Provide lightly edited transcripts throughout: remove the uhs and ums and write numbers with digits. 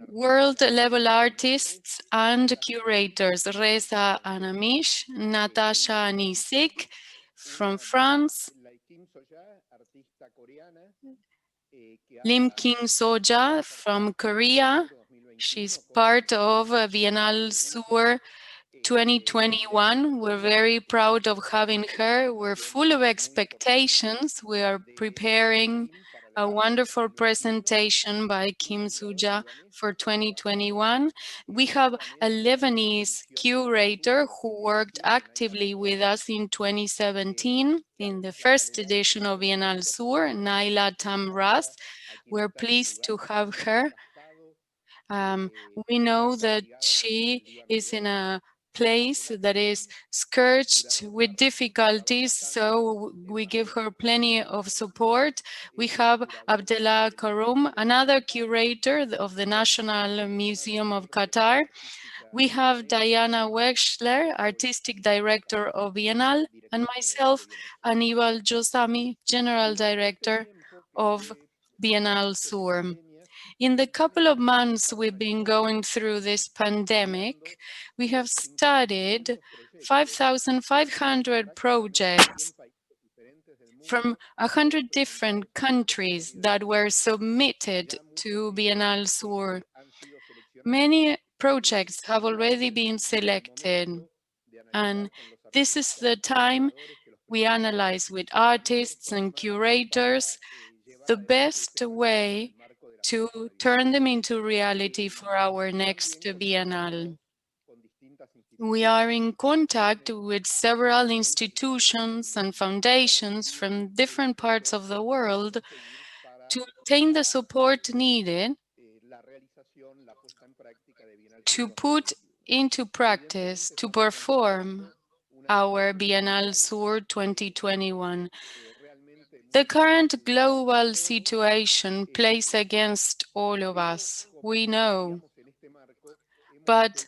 world-level artists and curators, Reza Anamish, Natasha Nisik from France, Lim King Soja from Korea. She's part of Biennale Sur 2021. We're very proud of having her. We're full of expectations. We are preparing a wonderful presentation by Kim Suja for 2021. We have a Lebanese curator who worked actively with us in 2017 in the first edition of Biennale Sur, Naila Tamraz. We're pleased to have her. We know that she is in a place that is scourged with difficulties, so we give her plenty of support. We have Abdullah Karoum, another curator of the National Museum of Qatar. We have Diana Wexler, artistic director of Biennale, and myself, Anibal Josami, general director of Biennale Sur. In the couple of months we've been going through this pandemic, we have studied 5,500 projects from 100 different countries that were submitted to Biennale Sur. Many projects have already been selected, and this is the time we analyze with artists and curators the best way to turn them into reality for our next Biennale. We are in contact with several institutions and foundations from different parts of the world to obtain the support needed to put into practice, to perform our Biennale Sur 2021. The current global situation plays against all of us, we know. But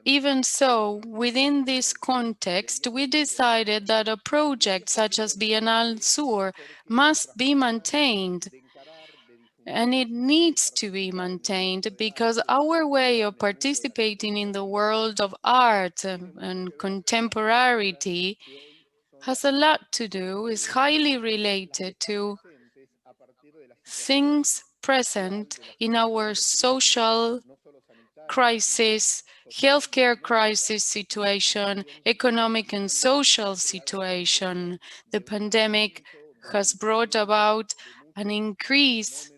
even so, within this context, we decided that a project such as Biennale Sur must be maintained. And it needs to be maintained because our way of participating in the world of art and contemporarity has a lot to do, is highly related to things present in our social crisis, healthcare crisis situation, economic and social situation. The pandemic has brought about an increase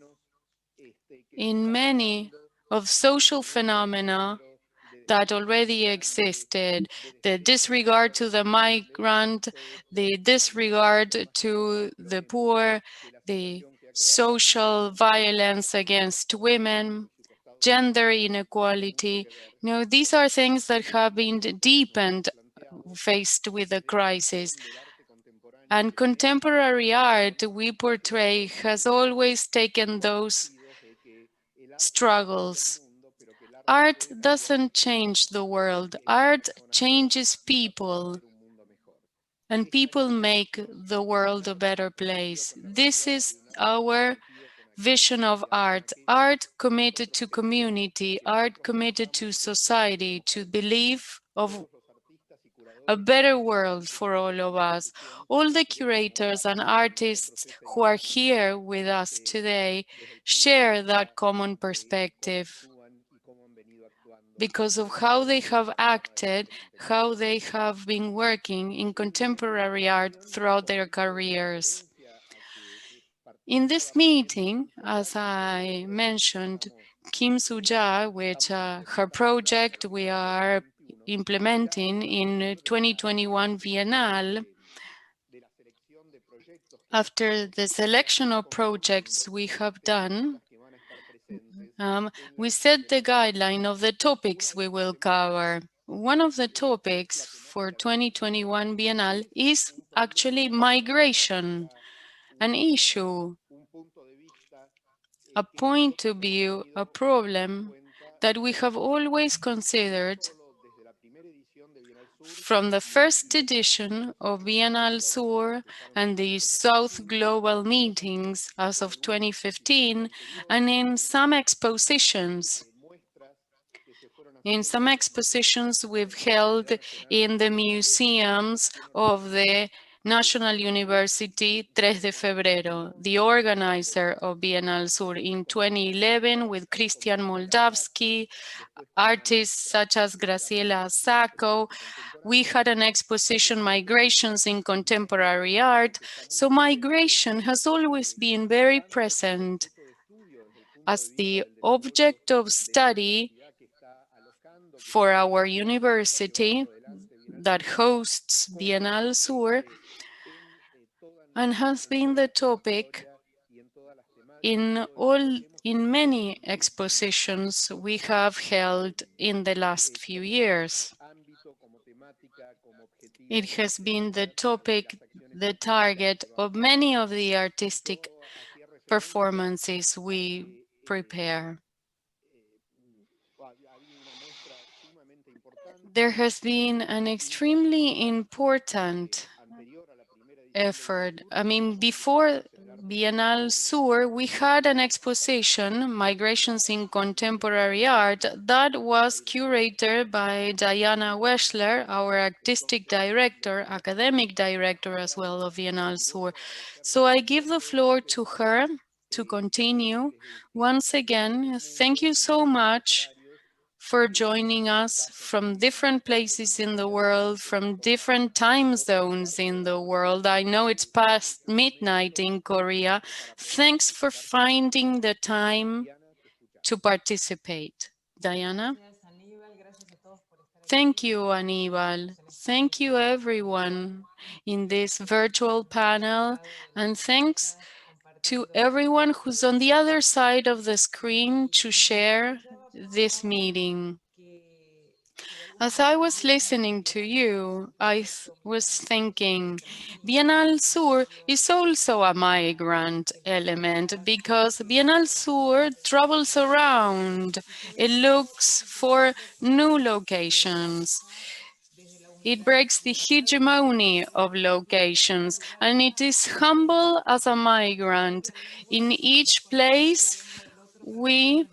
in many of social phenomena that already existed, the disregard to the migrant, the disregard to the poor, the social violence against women, gender inequality. These are things that have been deepened faced with the crisis. And contemporary art we portray has always taken those struggles. Art doesn't change the world. Art changes people, and people make the world a better place. This is our vision of art. Art committed to community, art committed to society, to belief of a better world for all of us. All the curators and artists who are here with us today share that common perspective because of how they have acted, how they have been working in contemporary art throughout their careers. In this meeting, as I mentioned, Kim Suja, which her project we are implementing in 2021 Biennale, after the selection of projects we have done, we set the guideline of the topics we will cover. One of the topics for 2021 Biennale is actually migration, an issue, a point of view, a problem that we have always considered from the first edition of Biennale Sur and the South Global meetings as of 2015, and in some expositions. in some expositions we've held in the museums of the National University 3 de Febrero, the organizer of Bienal Sur in 2011 with Christian Moldavsky, artists such as Graciela Sacco. We had an exposition, Migrations in Contemporary Art. So migration has always been very present as the object of study for our university that hosts Bienal Sur and has been the topic in many expositions we have held in the last few years. It has been the topic, the target of many of the artistic performances we prepare. There has been an extremely important effort. I mean, before Bienal Sur, we had an exposition, Migrations in Contemporary Art, that was curated by Diana Weschler, our artistic director, academic director as well of Bienal Sur. So I give the floor to her to continue. Once again, thank you so much for joining us from different places in the world, from different time zones in the world. I know it's past midnight in Korea. Thanks for finding the time to participate. Diana? Thank you, Aníbal. Thank you, everyone in this virtual panel. And thanks to everyone who's on the other side of the screen to share this meeting. As I was listening to you, I was thinking, Bienal Sur is also a migrant element because Bienal Sur travels around. It looks for new locations. It breaks the hegemony of locations, and it is humble as a migrant. In each place, we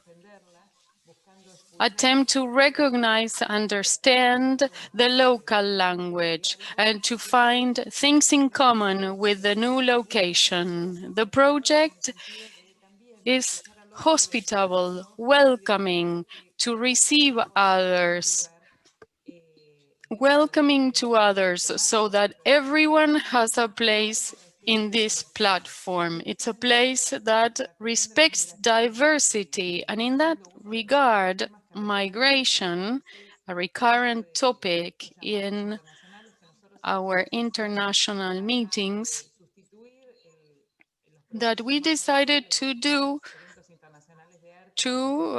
attempt to recognize, understand the local language, and to find things in common with the new location. The project is hospitable, welcoming, to receive others, welcoming to others so that everyone has a place in this platform. It's a place that respects diversity, and in that regard, migration, a recurrent topic in our international meetings, that we decided to do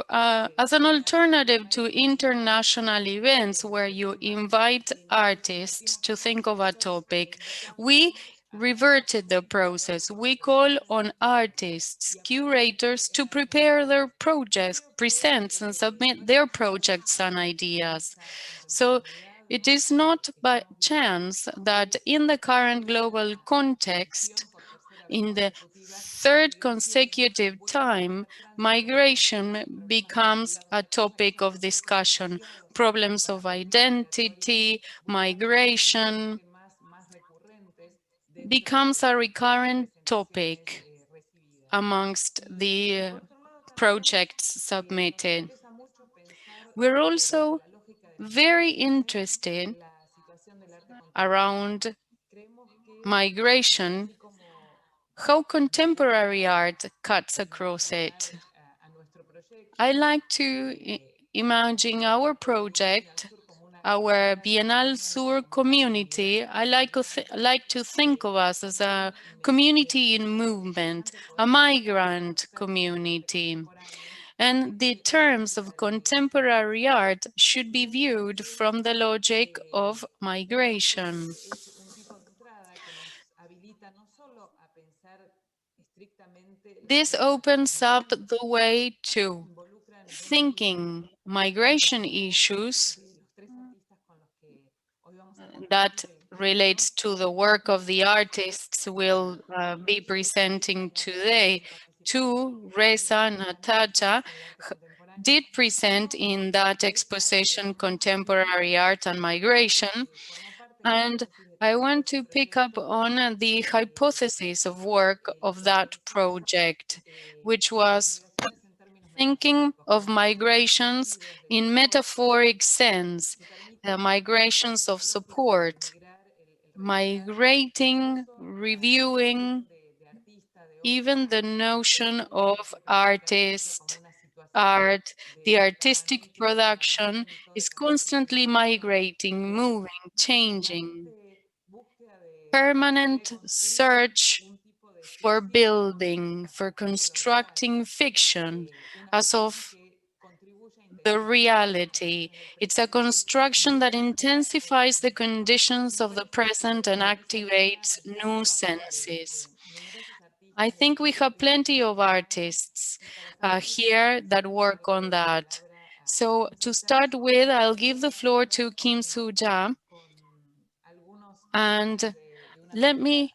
as an alternative to international events where you invite artists to think of a topic. We reverted the process. We call on artists, curators to prepare their projects, present and submit their projects and ideas. So it is not by chance that in the current global context, in the third consecutive time, migration becomes a topic of discussion. Problems of identity, migration becomes a recurrent topic amongst the projects submitted. We're also very interested around migration, how contemporary art cuts across it. I like to imagine our project, our Bienal Sur community. I like to think of us as a community in movement, a migrant community. And the terms of contemporary art should be viewed from the logic of migration. This opens up the way to thinking migration issues that relates to the work of the artists we'll be presenting today. To Reza, Natasha, did present in that exposition Contemporary Art and Migration, and I want to pick up on the hypothesis of work of that project, which was thinking of migrations in metaphoric sense, migrations of support, migrating, reviewing, even the notion of artist, art, the artistic production is constantly migrating, moving, changing. Permanent search for building, for constructing fiction as of the reality. It's a construction that intensifies the conditions of the present and activates new senses. I think we have plenty of artists here that work on that. So to start with, I'll give the floor to Kim Soo-ja, and let me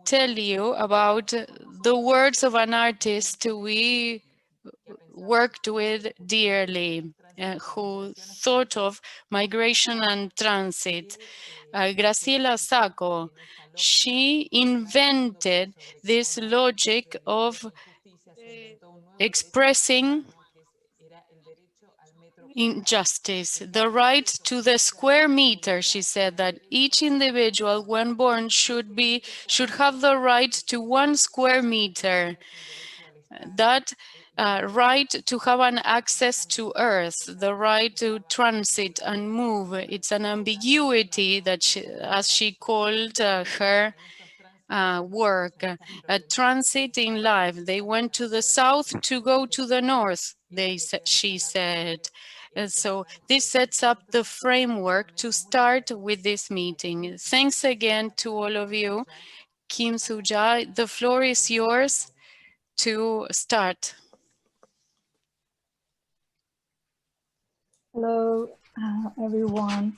tell you about the words of an artist we worked with dearly, who thought of migration and transit. Graciela Sacco, she invented this logic of expressing injustice, the right to the square meter. She said that each individual, when born, should have the right to 1 square meter. That right to have an access to earth, the right to transit and move. It's an ambiguity that she, as she called her work, a transit in life. They went to the south to go to the north, she said. And so this sets up the framework to start with this meeting. Thanks again to all of you. Kim Soo-ja, the floor is yours to start. Hello, everyone.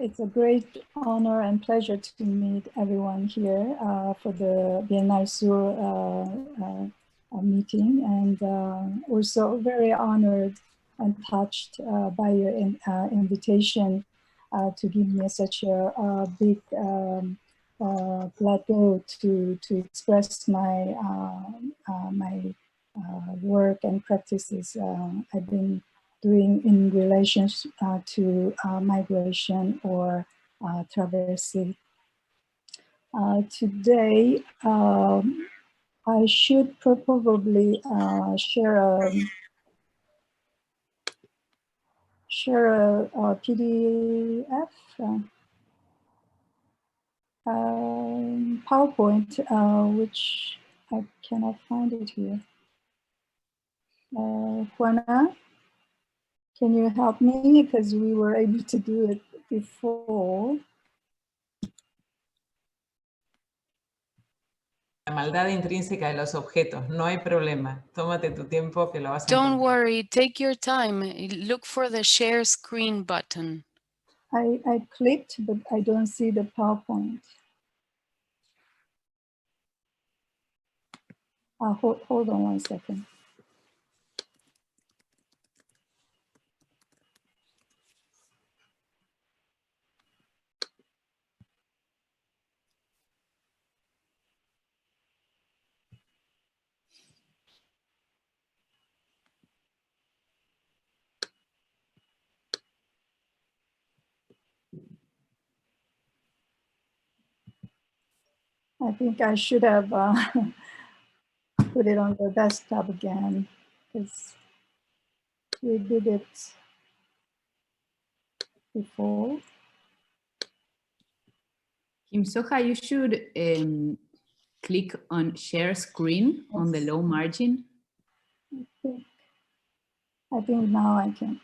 It's a great honor and pleasure to meet everyone here for the Bienal Sur meeting, and also very honored and touched by your invitation to give me such a big plateau to express my work and practices I've been doing in relation to migration or traversy. Today, I should probably share a PDF, PowerPoint, which I cannot find it here. Juana, can you help me? Because we were able to do it before. La maldad intrínseca de los objetos, no hay problema. Tómate tu tiempo que lo vas a Don't encontrar. worry, take your time. Look for the share screen button. I clicked, but I don't see the PowerPoint. Hold on 1 second. I think I should have put it on the desktop again, because we did it before. Kim Soja, you should click on share screen on the low margin. I think now I can.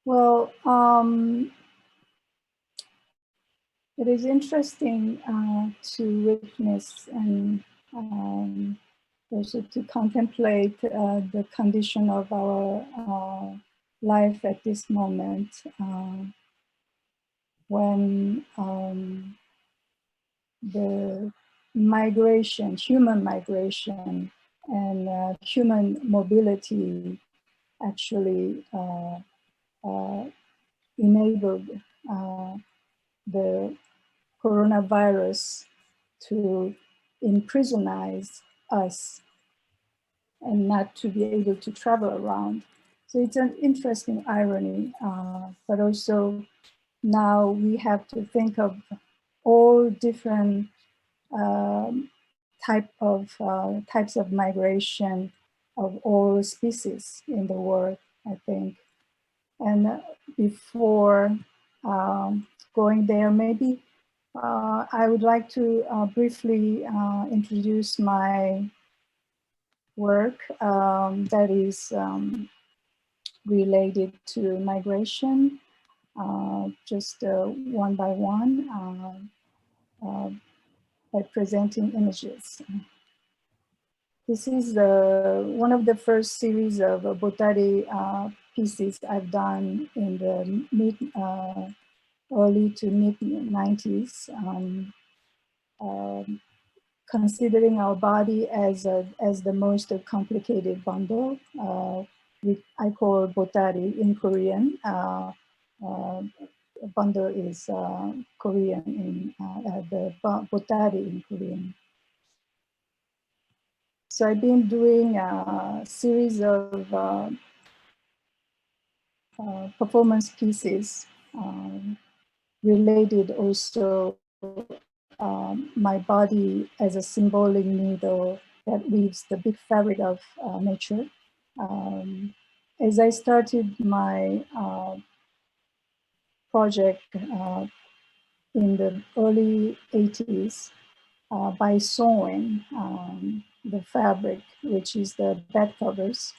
Well, it is interesting to witness and also to contemplate the condition of our life at this moment when the migration, human migration, and human mobility actually enabled the coronavirus to imprisionize us and not to be able to travel around. So it's an interesting irony, but also now we have to think of all different types of migration of all species in the world, I think. And before going there, maybe I would like to briefly introduce my work that is related to migration, just one by one, by presenting images. This is one of the first series of botari pieces I've done in the early to mid 90s. Considering our body as the most complicated bundle, I call botari in Korean. Bundle is Korean in the botari in Korean. So I've been doing a series of performance pieces related also my body as a symbolic needle that weaves the big fabric of nature. As I started my project in the early 80s by sewing the fabric, which is the bed covers,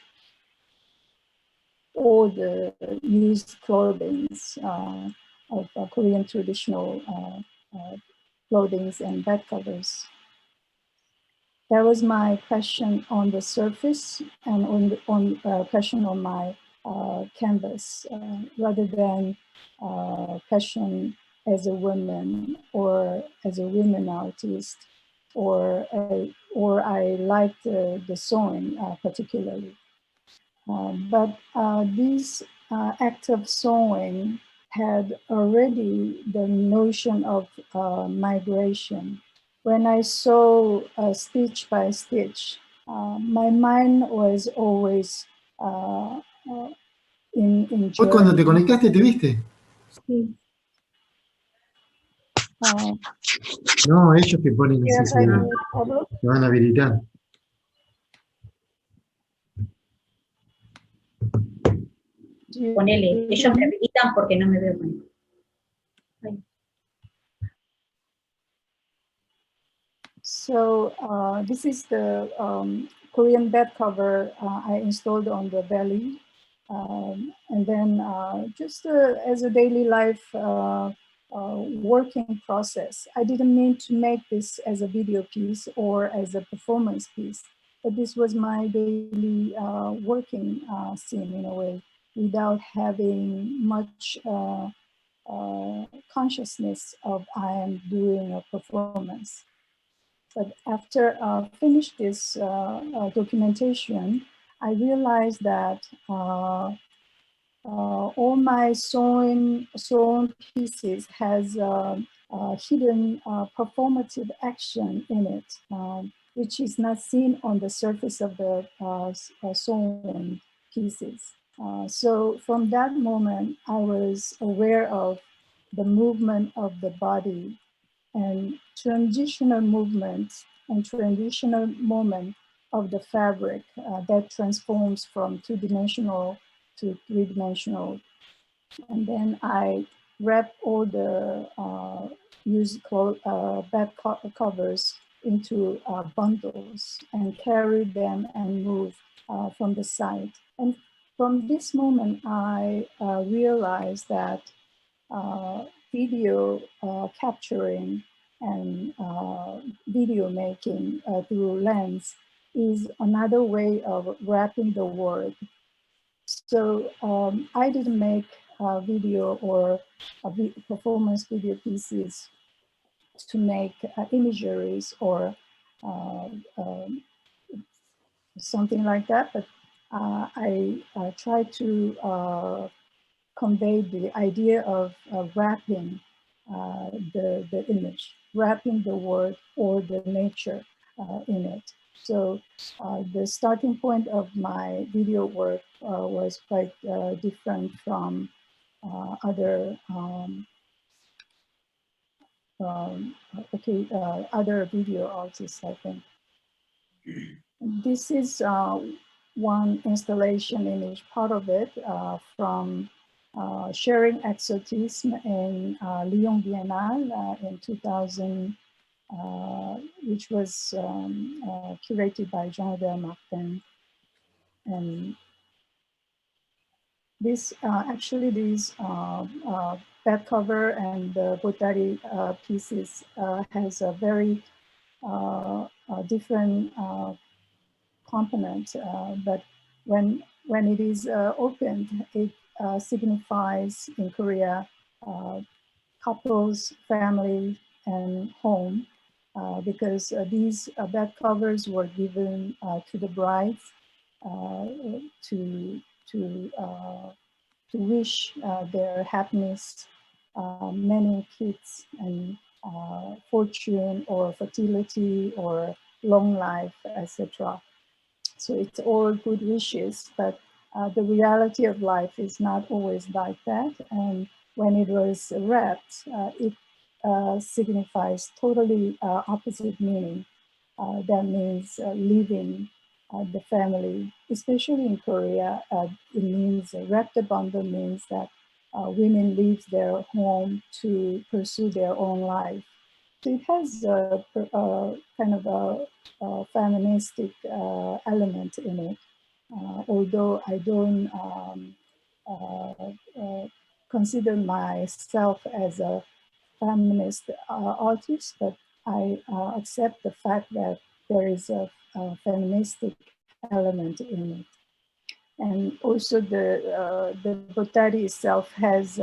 or the used clothing of Korean traditional clothing and bed covers. That was my question on the surface and question on my canvas, rather than question as a woman or as a women artist, or I liked the sewing particularly. But this act of sewing had already the notion of migration. When I saw stitch by stitch, my mind was always in Hoy cuando te conectaste, ¿te viste? Sí. No, ellos te ponen así, Yes, I will. Pablo? te van a habilitar. Ponele, ellos me habilitan porque no me veo con él. So this is the Korean bed cover I installed on the belly. And then just as a daily life working process. I didn't mean to make this as a video piece or as a performance piece, but this was my daily working scene in a way, without having much consciousness of I am doing a performance. But after finish this documentation, I realized that all my sewn pieces has hidden performative action in it, which is not seen on the surface of the sewn pieces. So from that moment, I was aware of the movement of the body and transitional movements and transitional moment of the fabric that transforms from two-dimensional to three-dimensional. And then I wrap all the used bed covers into bundles and carry them and move from the side. And from this moment, I realized that video capturing and video making through lens is another way of wrapping the world. So I didn't make a video or performance video pieces to make imageries or something like that, but I tried to convey the idea of wrapping the image, wrapping the word or the nature in it. So the starting point of my video work was quite different from other other video artists, I think. This is one installation image, part of it, from Sharing Exotism in Lyon Biennale in 2000, which was curated by Jean-Hubert Martin. And this, actually these back cover and the Botari pieces has a very different component, but when it is opened, it signifies in Korea couples, family, and home, because these back covers were given to the brides to wish their happiness, many kids, and fortune or fertility or long life, etc. So it's all good wishes, but the reality of life is not always like that. And when it was wrapped, it signifies totally opposite meaning. That means leaving the family, especially in Korea. It means wrapped bundle means that women leave their home to pursue their own life. So it has a kind of a feministic element in it, although I don't consider myself as a feminist artist, but I accept the fact that there is a feministic element in it. And also the Botari itself has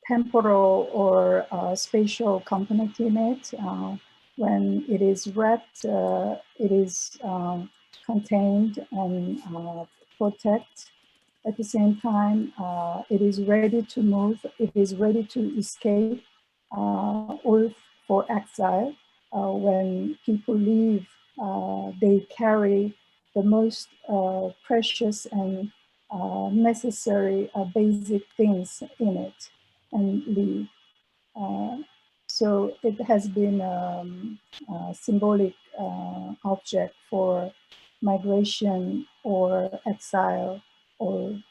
temporal or spatial component in it. When it is wrapped, it is contained and protect. At the same time, it is ready to move. It is ready to escape or for exile. When people leave, they carry the most precious and necessary basic things in it and leave. So it has been a symbolic object for migration or exile or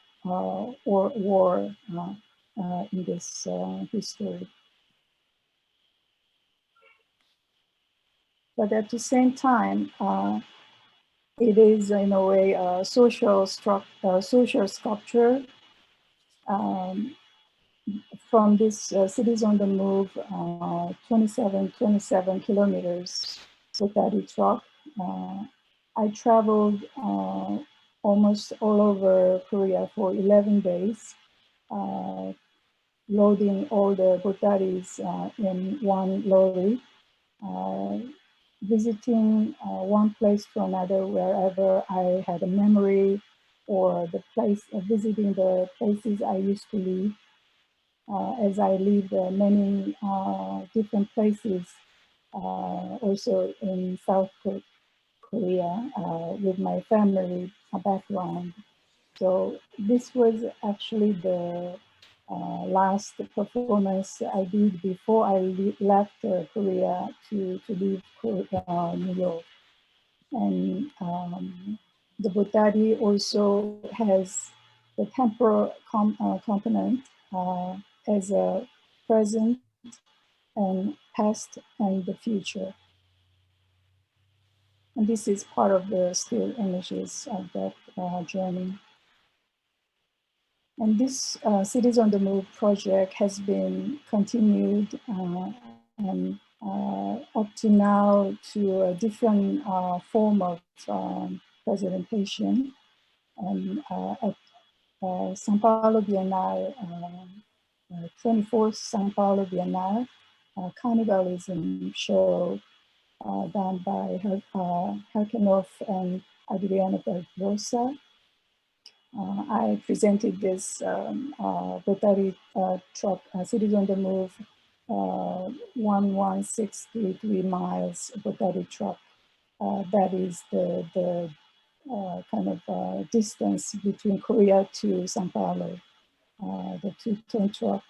war in this history. But at the same time, it is in a way a social sculpture. From this Cities on the Move, 27 kilometers Botari truck. I traveled almost all over Korea for 11 days, loading all the Botaris in one lorry, visiting one place to another wherever I had a memory, or the place, visiting the places I used to live. As I lived many different places, also in South Korea with my family background. So this was actually the last performance I did before I left Korea to leave New York. And the Botari also has the temporal component as a present and past and the future. And this is part of the still images of that journey. And this Cities on the Move project has been continued and up to now to a different form of presentation. And at São Paulo Biennale, 24th São Paulo Biennale, cannibalism show done by Herkenhoff and Adriano Barbosa. I presented this Rotary truck, Cities on the Move, 11633 miles Rotary truck. That is the kind of distance between Korea to São Paulo. The 2-ton truck,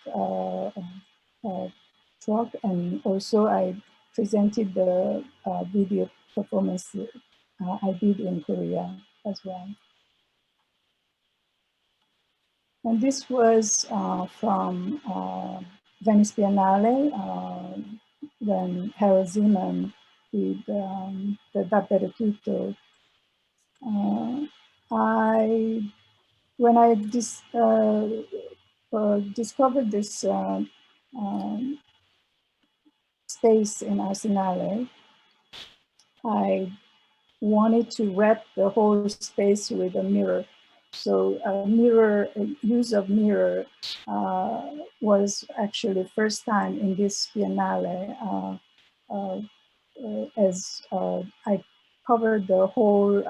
and also I presented the video performance I did in Korea as well. And this was from Venice Biennale, when Harold Zeman did the Dappertutto. When I discovered this space in Arsenale, I wanted to wrap the whole space with a mirror. So use of mirror was actually first time in this Biennale, as I covered the whole,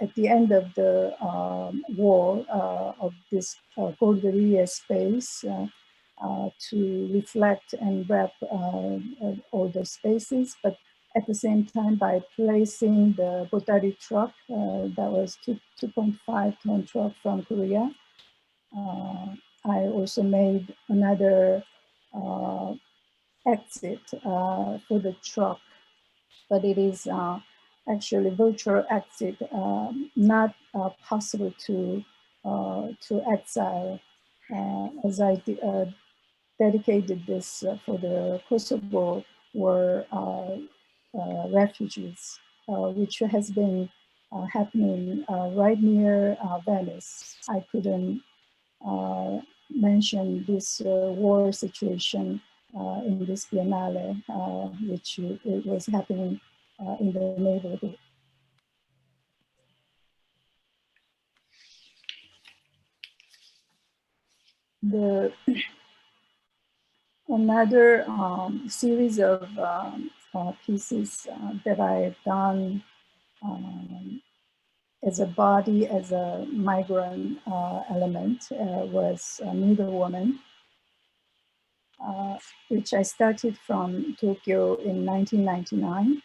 at the end of the wall of this Corderia space to reflect and wrap all the spaces, but at the same time, by placing the Botari truck, that was 2.5-ton truck from Korea, I also made another exit for the truck, but it is actually virtual exit, not possible to exile, as I dedicated this for the Kosovo War refugees, which has been happening right near Venice. I couldn't mention this war situation in this Biennale, which it was happening in the neighborhood. Another series of pieces that I've done as a body, as a migrant element, was Neither Woman, which I started from Tokyo in 1999,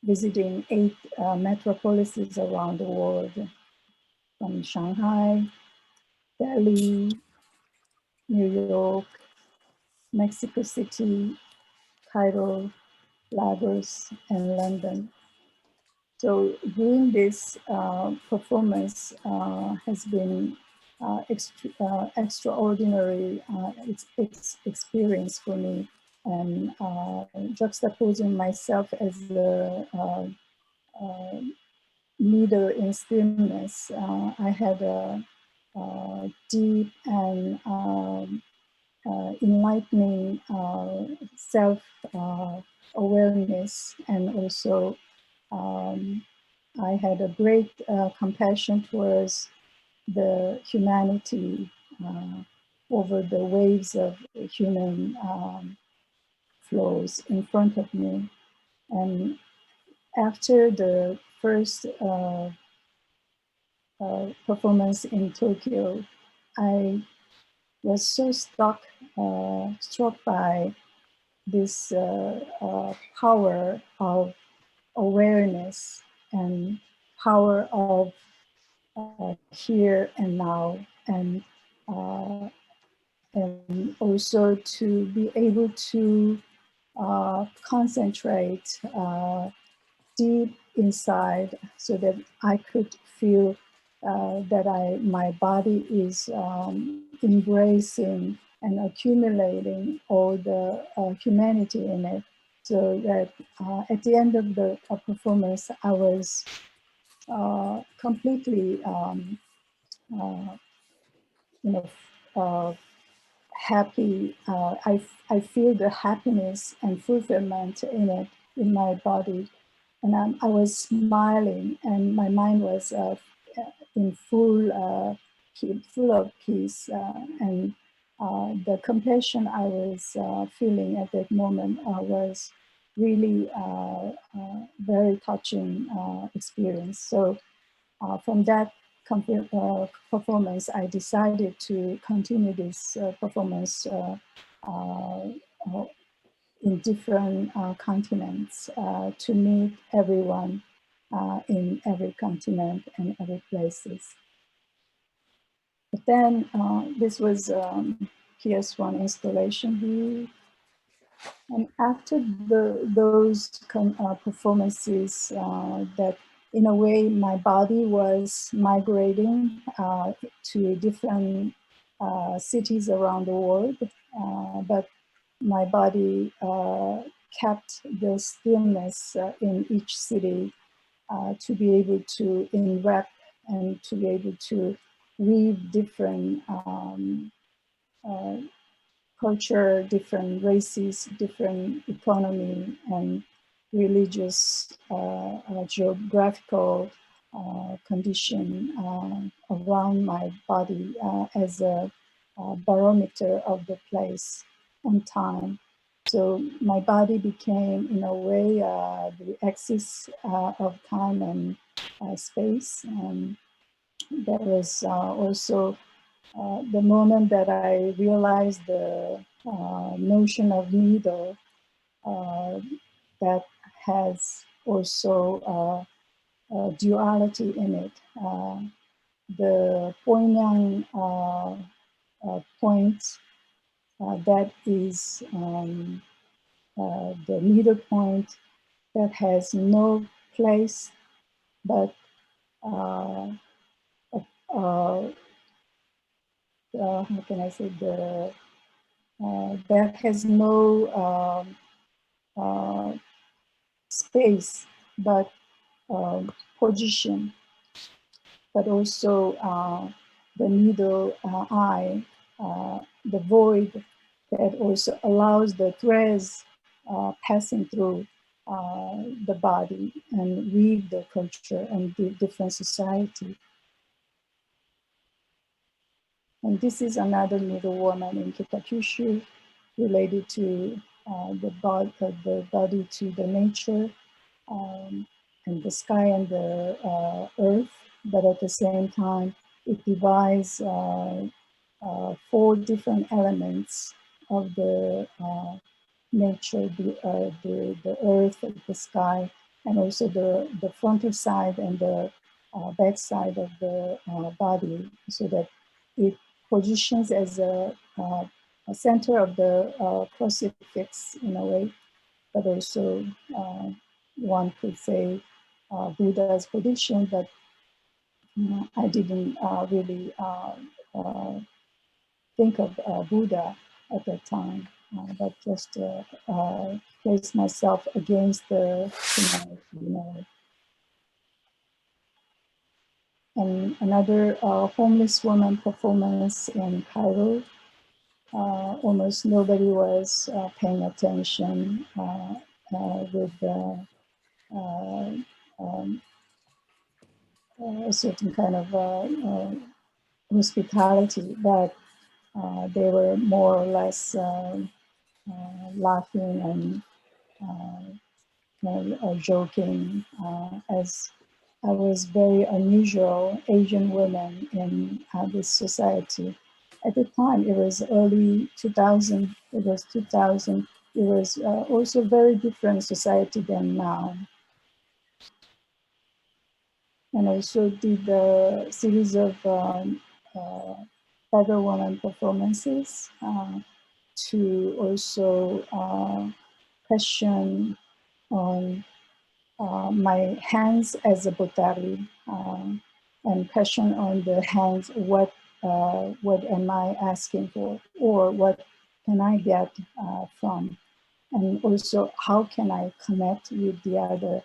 visiting 8 metropolises around the world, from Shanghai, Delhi, New York, Mexico City, Cairo, Lagos, and London. So doing this performance has been extraordinary experience for me, and juxtaposing myself as a leader in stillness, I had a deep and enlightening self-awareness, and also I had a great compassion towards the humanity over the waves of human flows in front of me. And after the first performance in Tokyo, I was so struck by this power of awareness and power of here and now, and also to be able to concentrate deep inside, so that I could feel that my body is embracing and accumulating all the humanity in it, so that at the end of the performance, I was completely, happy. I feel the happiness and fulfillment in it, in my body, and I was smiling, and my mind was in full of peace, and the compassion I was feeling at that moment was really very touching experience. So from that performance, I decided to continue this performance in different continents to meet everyone in every continent and every places. But then this was PS1 installation view. And after those performances that in a way my body was migrating to different cities around the world, but my body kept the stillness in each city to be able to enwrap and to be able to weave different culture, different races, different economy and religious, geographical condition around my body as a barometer of the place and time. So my body became, in a way, the axis of time and space. And there was also the moment that I realized the notion of needle that has also duality in it. The poignant point that is the needle point that has no place but how can I say, the that has no space but position, but also the needle eye, the void that also allows the threads passing through the body and weave the culture and the different society. And this is another little woman in Kitakyushu related to the body to the nature and the sky and the earth, but at the same time, it divides 4 different elements of the nature, the earth, the sky, and also the frontal side and the back side of the body, so that it positions as a center of the crucifix in a way, but also one could say Buddha's position, but I didn't really think of Buddha at that time, but just place myself against the humanity, you know. And another homeless woman performance in Cairo. Almost nobody was paying attention with a certain kind of hospitality, but they were more or less laughing and joking, as I was very unusual Asian woman in this society. At the time, it was early 2000, it was 2000, it was also very different society than now. And also did a series of other woman performances to also question on my hands as a botari, and question on the hands, what am I asking for, or what can I get from, and also how can I connect with the other.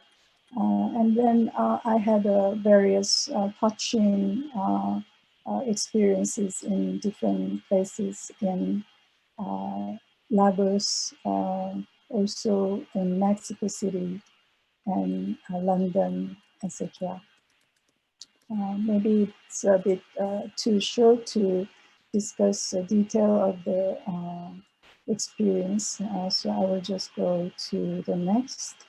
And then I had various touching experiences in different places in Lagos, also in Mexico City, and London, etc. Maybe it's a bit too short to discuss the detail of the experience, so I will just go to the next,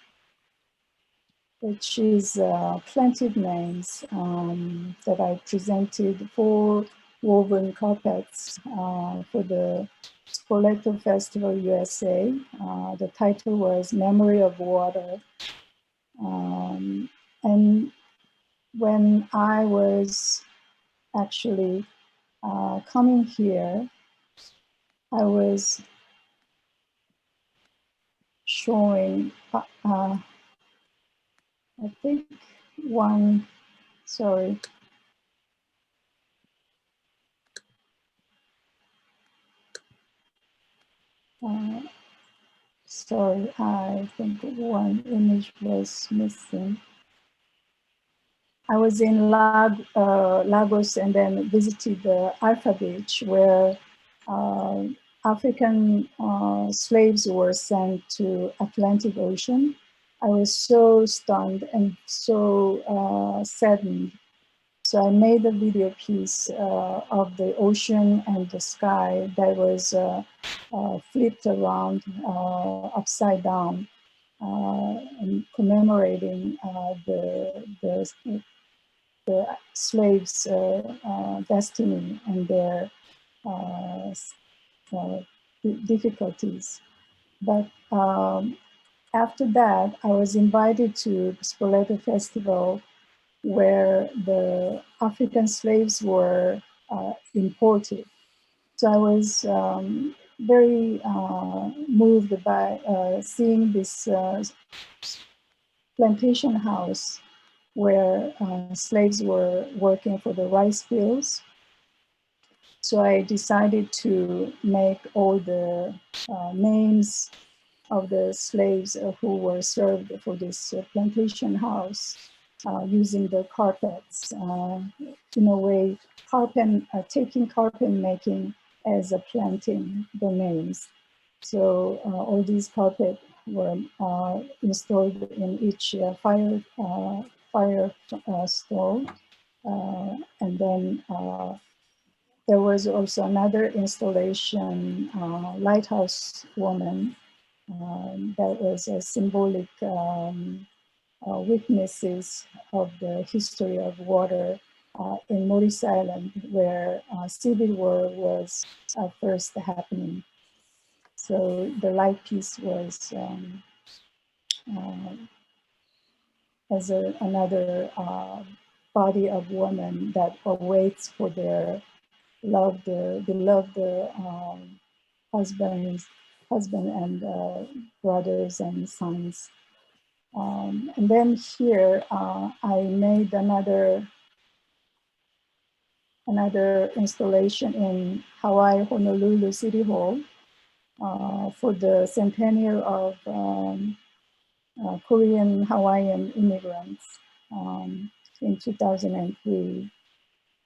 which is plenty of names that I presented for woven carpets for the Spoleto Festival USA. The title was Memory of Water. And when I was actually coming here, I was showing, I think one, sorry. Sorry, I think one image was missing. I was in Lagos and then visited the Alpha Beach where African slaves were sent to Atlantic Ocean. I was so stunned and so saddened. So I made a video piece of the ocean and the sky that was flipped around upside down and commemorating the slaves' destiny and their difficulties. But after that, I was invited to Spoleto Festival where the African slaves were imported. So I was very moved by seeing this plantation house where slaves were working for the rice fields. So I decided to make all the names of the slaves who were served for this plantation house using the carpets. In a way, taking carpet making as a planting the names. So all these carpets were installed in each fire stall. And then there was also another installation, Lighthouse Woman, that was a symbolic witnesses of the history of water in Maurice Island, where civil war was first happening. So the light piece was as another body of women that awaits for their beloved husband and brothers and sons. And then here I made another installation in Hawaii, Honolulu City Hall for the Centennial of Korean Hawaiian immigrants in 2003.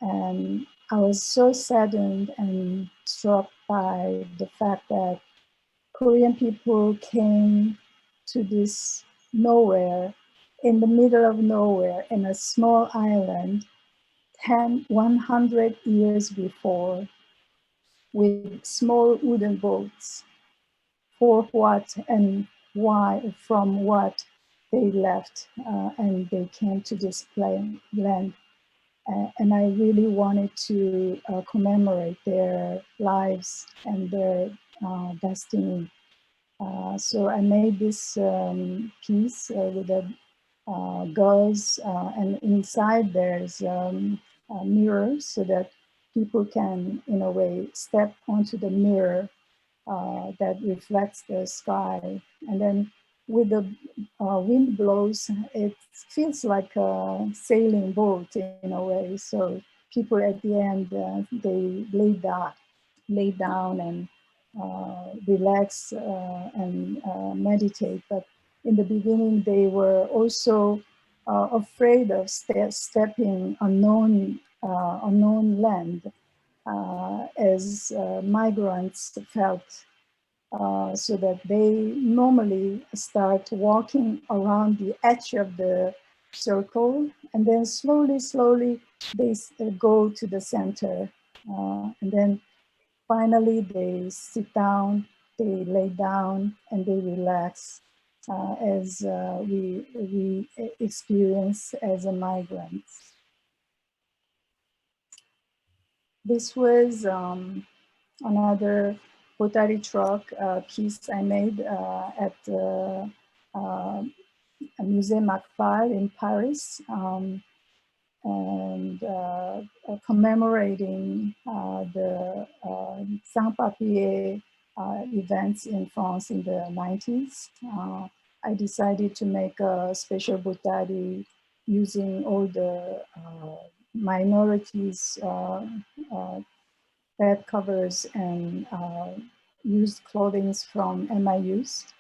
And I was so saddened and struck by the fact that Korean people came to this nowhere, in the middle of nowhere, in a small island, 100 years before, with small wooden boats. For what and why, from what they left, and they came to this land. And I really wanted to commemorate their lives and their destiny. So I made this piece with the girls, and inside there's a mirror so that people can, in a way, step onto the mirror that reflects the sky. And then with the wind blows, it feels like a sailing boat in a way. So people at the end, they lay down and relax and meditate. But in the beginning, they were also afraid of stepping unknown land, as migrants felt so that they normally start walking around the edge of the circle, and then slowly they go to the center, and then finally they sit down, they lay down, and they relax, as we experience as a migrant. This was another pottery truck piece I made at Musée Macfar in Paris, and commemorating the sans-papier events in France in the 90s. I decided to make a special butari using all the minorities bed covers and used clothing from MIUs.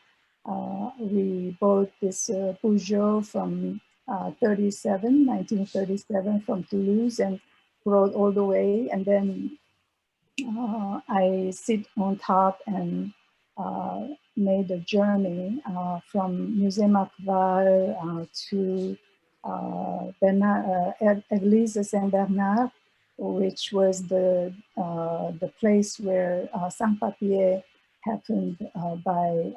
We bought this Peugeot from 1937 from Toulouse, and rode all the way. And then I sit on top and made a journey from Musée Macvar to Église Saint-Bernard, which was the place where sans-papier happened by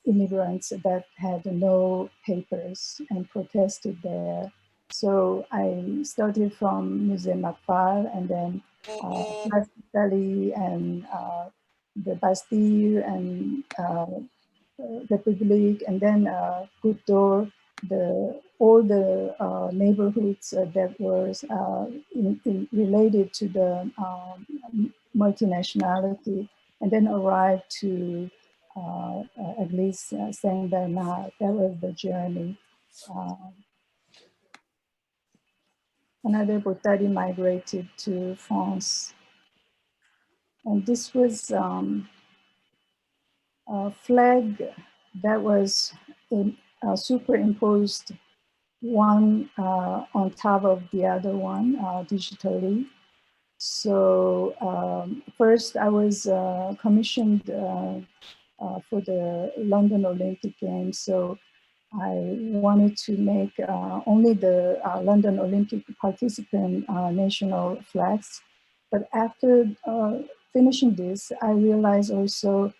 immigrants that had no papers and protested there. So I started from Musée Macfar, and then Place d'Italie and the Bastille and République, and then Goutte d'Or, all the neighborhoods that were related to the multinationality, and then arrived to Église Saint-Bernard. That was the journey. Another Botari migrated to France. And this was a flag that was superimposed one on top of the other one digitally. So first I was commissioned for the London Olympic Games. So I wanted to make only the London Olympic participant national flags. But after finishing this, I realized also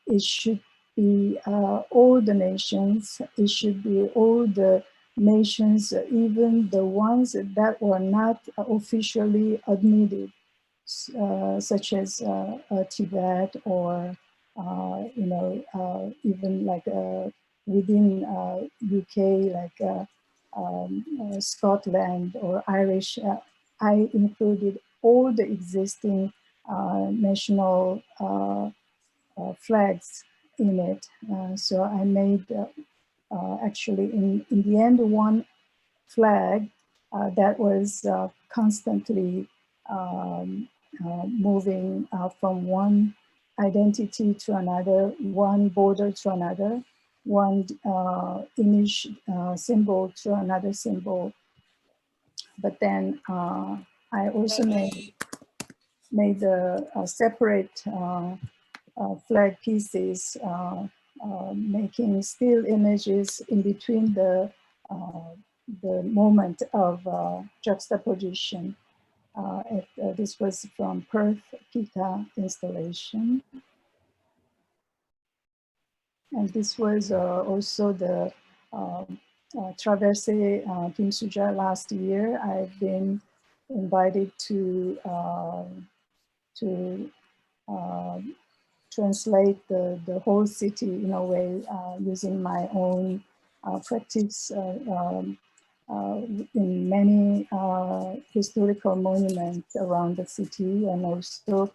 it should be all the nations, it should be all the nations, even the ones that were not officially admitted, such as Tibet, or even like within UK, like Scotland or Irish. I included all the existing national flags in it. So I made actually in the end one flag that was constantly moving from one identity to another, one border to another, one image symbol to another symbol. But then I also made the separate flag pieces, making still images in between the moment of juxtaposition. This was from Perth Pita installation. And this was also the Traversée Kimsuja last year. I've been invited to translate the whole city in a way using my own practice in many historical monuments around the city, and also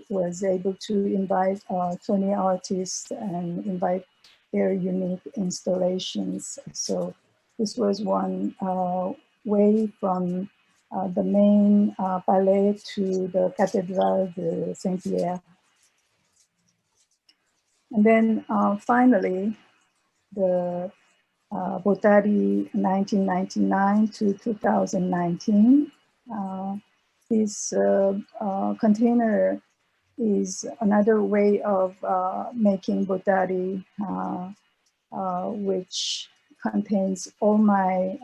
was able to invite 20 artists and invite their unique installations. So this was one way from the main palais to the Cathédrale de Saint-Pierre. And then finally, the Botari 1999 to 2019. This container is another way of making botari, which contains all my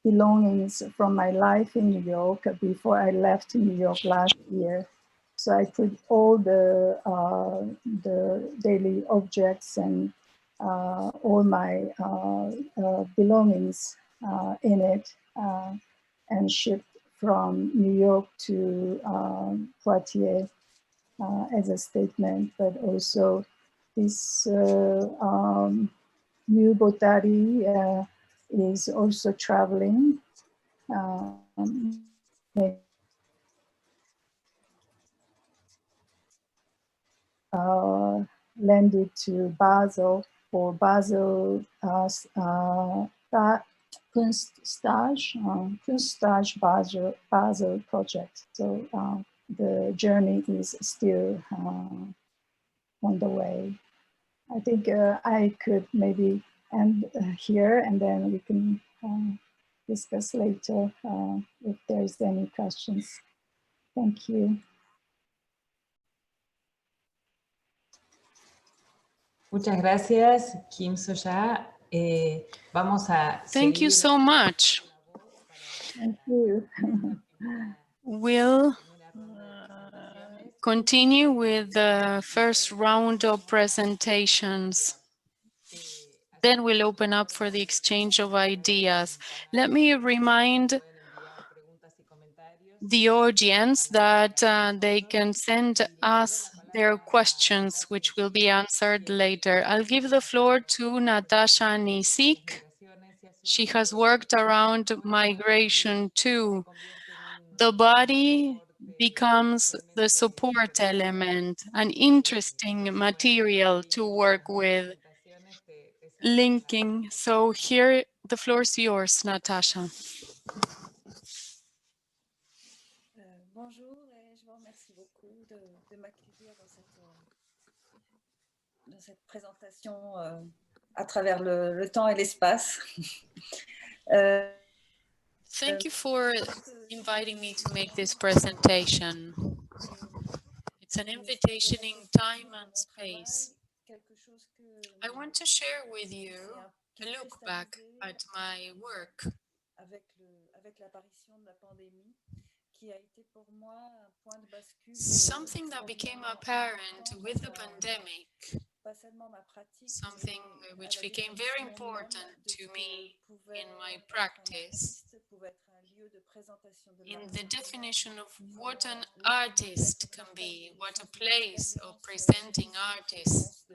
belongings from my life in New York before I left New York last year. So I put all the daily objects and all my belongings in it and shipped from New York to Poitiers as a statement, but also this new botari is also traveling. Landed to Basel for Basel Kunststage Basel project. So the journey is still on the way. I think I could maybe end here and then we can discuss later if there's any questions. Thank you. Muchas gracias, Kim Soya. Vamos a Thank you so much. Thank you. We'll continue with the first round of presentations. Then we'll open up for the exchange of ideas. Let me remind the audience that they can send us their questions, which will be answered later. I'll give the floor to Natasha Nisik. She has worked around migration too. The body becomes the support element, an interesting material to work with, linking. So here, the floor is yours, Natasha. Bonjour et je vous remercie beaucoup de m'accueillir dans cette présentation à travers le temps et l'espace. Thank you for inviting me to make this presentation. It's an invitation in time and space. I want to share with you a look back at my work. Something that became apparent with the pandemic, something which became very important to me in my practice, in the definition of what an artist can be, what a place of presenting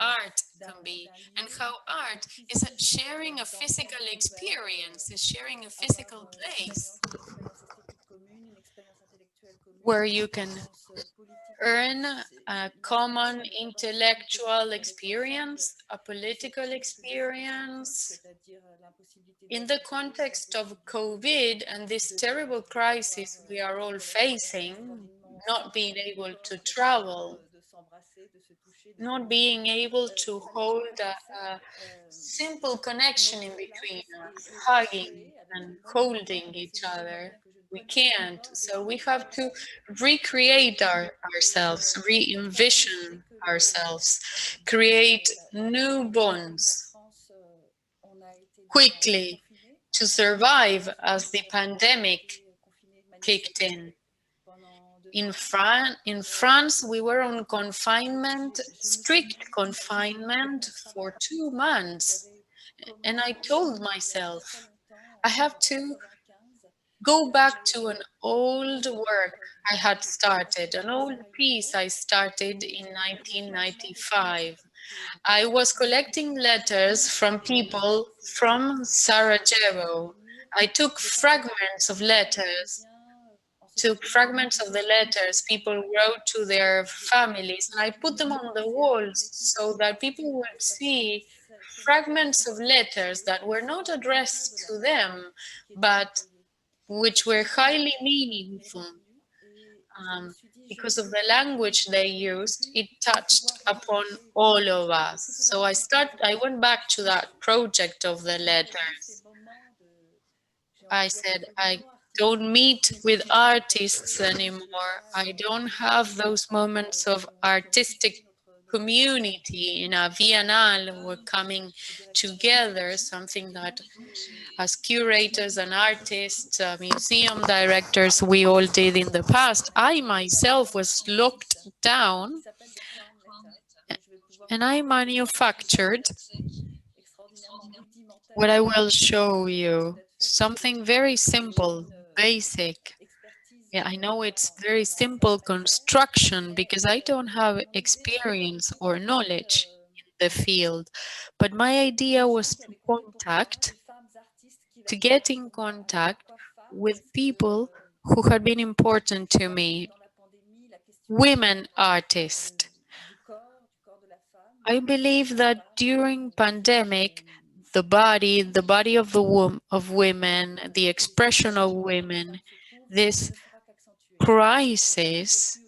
art can be, and how art is sharing a physical experience, is sharing a physical place where you can earn a common intellectual experience, a political experience. In the context of COVID and this terrible crisis we are all facing, not being able to travel, not being able to hold a simple connection in between us, hugging and holding each other. We can't, so we have to recreate ourselves, re-envision ourselves, create new bonds quickly to survive as the pandemic kicked in. In France, we were on confinement, strict confinement for 2 months. And I told myself, I have to go back to an old work I had started, an old piece I started in 1995. I was collecting letters from people from Sarajevo. I took fragments of the letters people wrote to their families, and I put them on the walls so that people would see fragments of letters that were not addressed to them, but which were highly meaningful. Because of the language they used, it touched upon all of us. So I went back to that project of the letters. I said, don't meet with artists anymore. I don't have those moments of artistic community in a biennale. We're coming together, something that as curators and artists, museum directors, we all did in the past. I myself was locked down and I manufactured what I will show you. Something very simple, basic. Yeah, I know it's very simple construction because I don't have experience or knowledge in the field. But my idea was to get in contact with people who had been important to me, women artists. I believe that during pandemic, the body of of women, the expression of women, this crisis,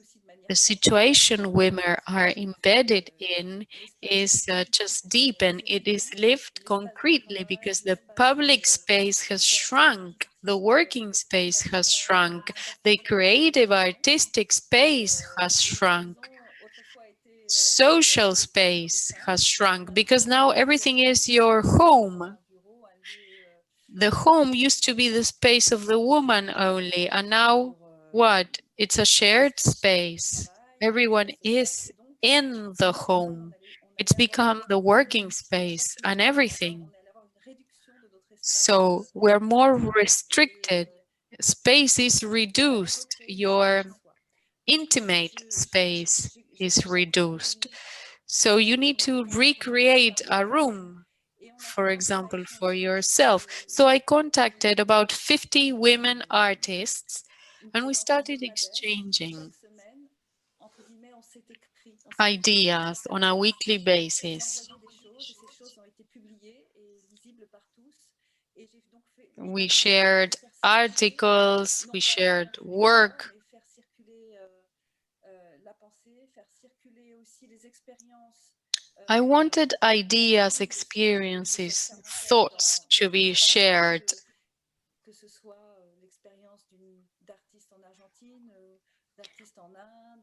the situation women are embedded in is just deep, and it is lived concretely because the public space has shrunk, the working space has shrunk, the creative artistic space has shrunk. Social space has shrunk because now everything is your home. The home used to be the space of the woman only, and now what? It's a shared space. Everyone is in the home. It's become the working space and everything. So we're more restricted. Space is reduced. Your intimate space is reduced. So you need to recreate a room, for example, for yourself. So I contacted about 50 women artists and we started exchanging ideas on a weekly basis. We shared articles, we shared work. I wanted ideas, experiences, thoughts to be shared.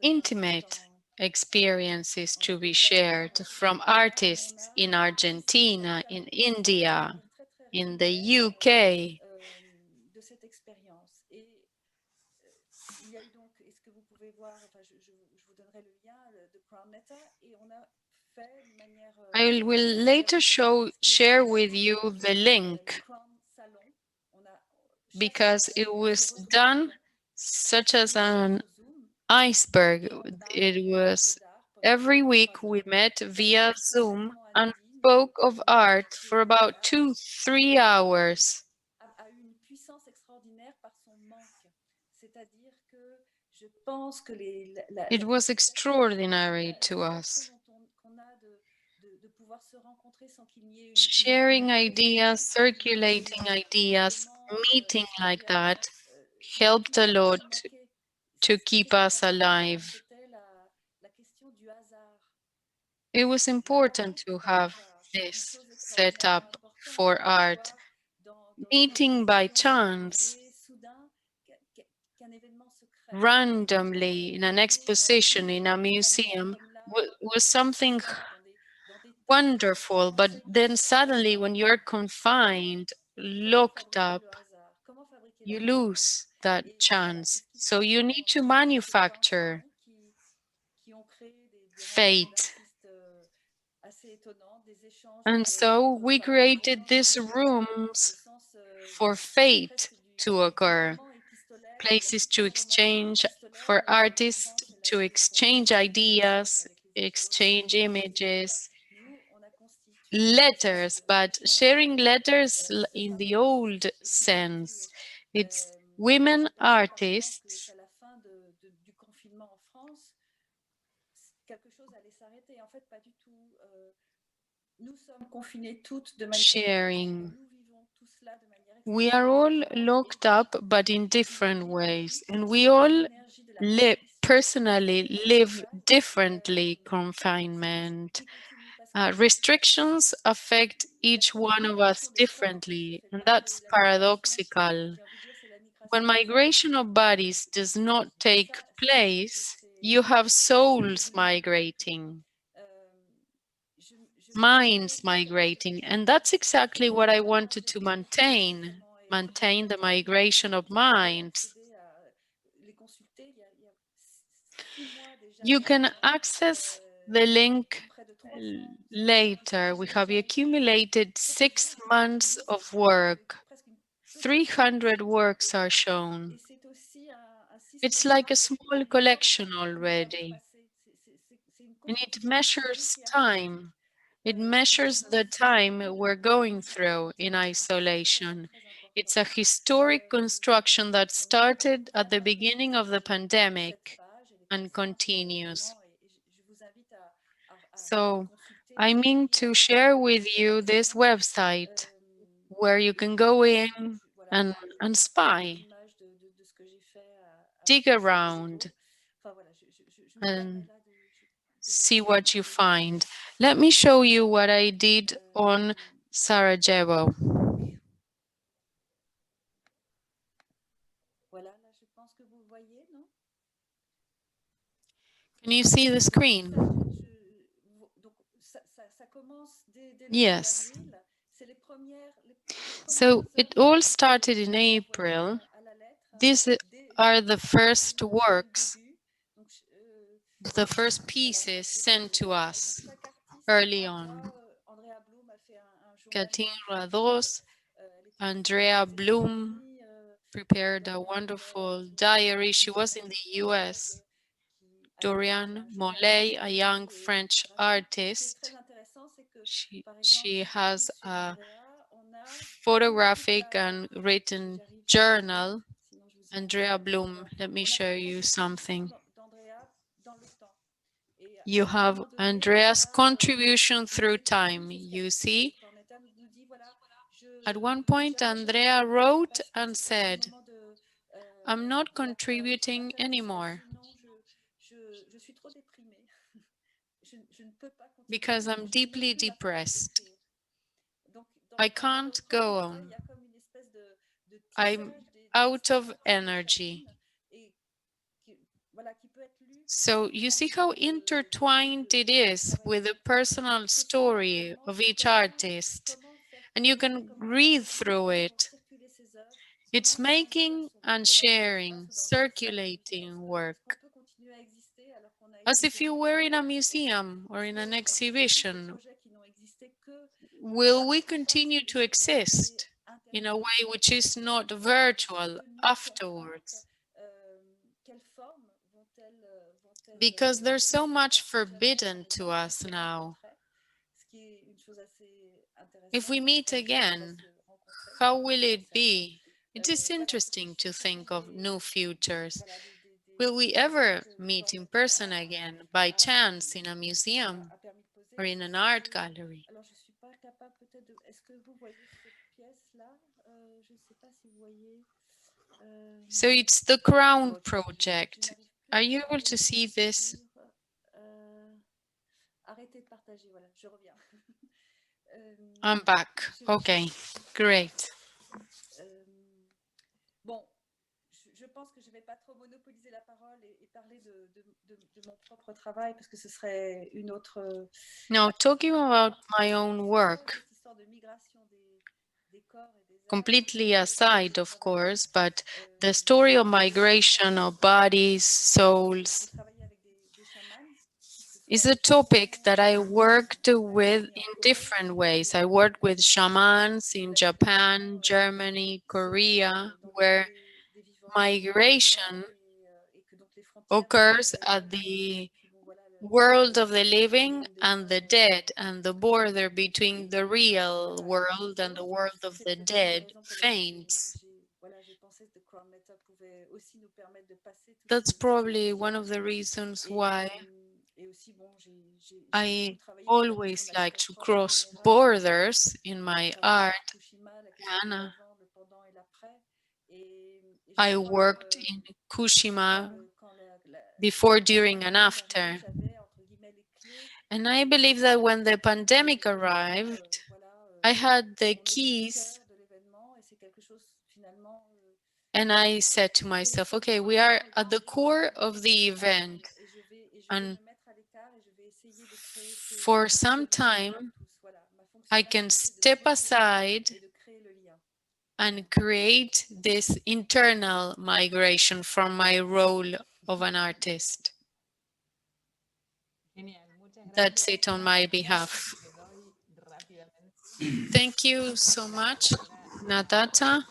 Intimate experiences to be shared from artists in Argentina, in India, in the UK. I will later share with you the link because it was done such as an iceberg. It was every week we met via Zoom and spoke of art for about 2-3 hours. It was extraordinary to us. Sharing ideas, circulating ideas, meeting like that helped a lot to keep us alive. It was important to have this set up for art. Meeting by chance, randomly in an exposition in a museum was something wonderful, but then suddenly when you're confined, locked up, you lose that chance. So you need to manufacture fate. And so we created these rooms for fate to occur, places to exchange, for artists to exchange ideas, exchange images, letters, but sharing letters in the old sense. It's women artists sharing. We are all locked up, but in different ways, and we all personally live differently confinement. Restrictions affect each one of us differently, and that's paradoxical. when migration of bodies does not take place, you have souls migrating, minds migrating, and that's exactly what I wanted to maintain the migration of minds. You can access the link later. We have accumulated 6 months of work. 300 works are shown. It's like a small collection already. And it measures time. It measures the time we're going through in isolation. It's a historic construction that started at the beginning of the pandemic and continues. So I mean to share with you this website where you can go in and spy, dig around, and see what you find. Let me show you what I did on Sarajevo. Can you see the screen? Yes. So it all started in April. These are the first works, the first pieces sent to us early on. Katin Rados, Andrea Bloom prepared a wonderful diary. She was in the US. Dorian Mollet, a young French artist. She has a photographic and written journal. Andrea Bloom, let me show you something. You have Andrea's contribution through time. You see, at one point, Andrea wrote and said, I'm not contributing anymore because I'm deeply depressed. I can't go on. I'm out of energy. So you see how intertwined it is with the personal story of each artist, and you can read through it. It's making and sharing, circulating work, as if you were in a museum or in an exhibition. Will we continue to exist in a way which is not virtual afterwards? Because there's so much forbidden to us now. If we meet again, how will it be? It is interesting to think of new futures. Will we ever meet in person again, by chance, in a museum or in an art gallery? So it's the Crown Project. Are you able to see this? I'm back. Okay, great. Je pense que je ne vais pas trop monopoliser la parole et parler de mon propre travail parce que ce serait une autre. Now, talking about my own work, completely aside, of course, but the story of migration of bodies, souls, is a topic that I worked with in different ways. I worked with shamans in Japan, Germany, Korea, where migration occurs at the world of the living and the dead, and the border between the real world and the world of the dead faints. That's probably one of the reasons why I always like to cross borders in my art. And I worked in Fukushima before, during, and after. And I believe that when the pandemic arrived, I had the keys And I said to myself, okay, we are at the core of the event. And for some time, I can step aside and create this internal migration from my role of an artist. That's it on my behalf. Thank you so much, Nadata.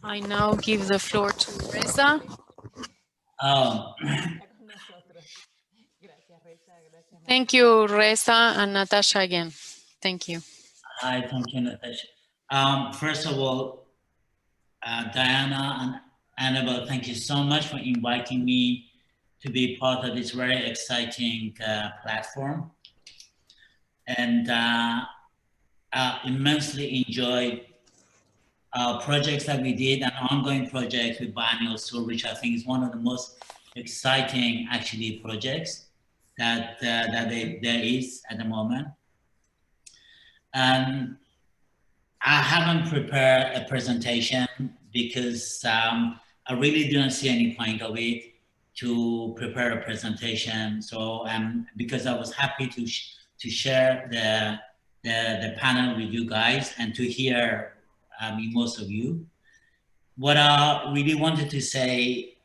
I now give the floor to Reza. Thank you, Reza and Natasha again. Thank you. Hi, thank you, Natasha. First of all, Diana and Annabelle, thank you so much for inviting me to be part of this very exciting platform. And immensely enjoyed projects that we did, an ongoing project with Biennial Tour, which I think is one of the most exciting, actually, projects that there is at the moment. I haven't prepared a presentation because I really didn't see any point of it to prepare a presentation. So because I was happy to share the panel with you guys and to hear most of you. What I really wanted to say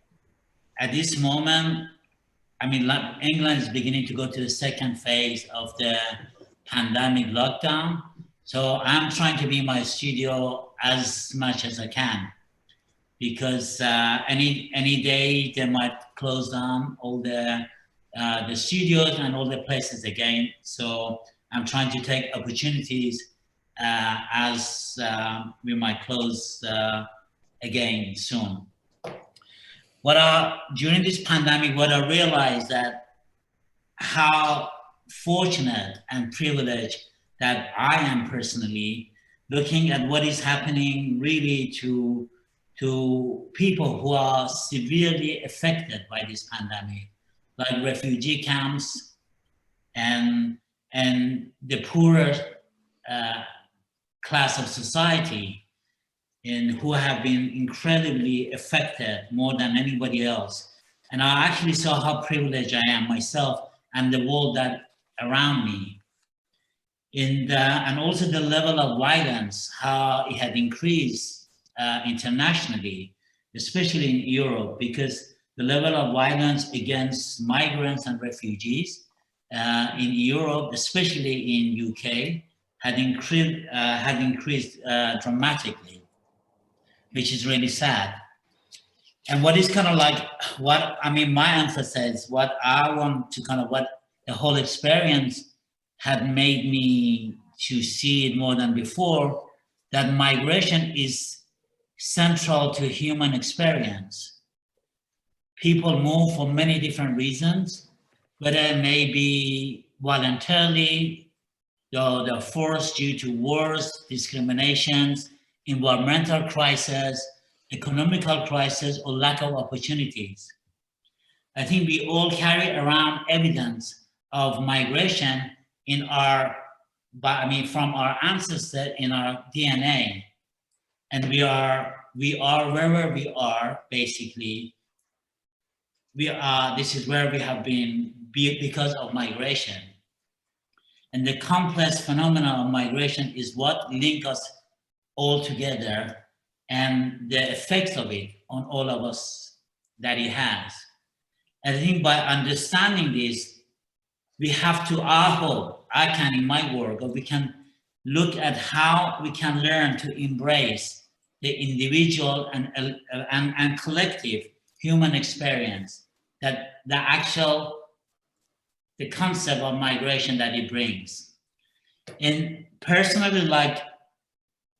at this moment, I mean, England is beginning to go to the second phase of the pandemic lockdown. So I'm trying to be in my studio as much as I can, because any day they might close down all the studios and all the places again. So I'm trying to take opportunities as we might close again soon. During this pandemic, what I realized that how fortunate and privileged that I am personally, looking at what is happening really to people who are severely affected by this pandemic, like refugee camps and the poorer class of society, and who have been incredibly affected more than anybody else. And I actually saw how privileged I am myself and the world that around me. And also the level of violence, how it had increased internationally, especially in Europe, because the level of violence against migrants and refugees in Europe, especially in UK, had increased dramatically, which is really sad. And what is kind of like, my emphasis, what I want to kind of, what the whole experience had made me to see it more than before, that migration is central to human experience. People move for many different reasons, whether it may be voluntarily, or they're forced due to wars, discriminations, environmental crisis, economical crisis, or lack of opportunities. I think we all carry around evidence of migration in our, from our ancestors in our DNA. And we are wherever we are, basically, this is where we have been because of migration. And the complex phenomenon of migration is what links us all together, and the effects of it on all of us that it has. I think by understanding this, we have to, I can in my work, or we can look at how we can learn to embrace the individual and collective human experience, that the concept of migration that it brings. And personally, like,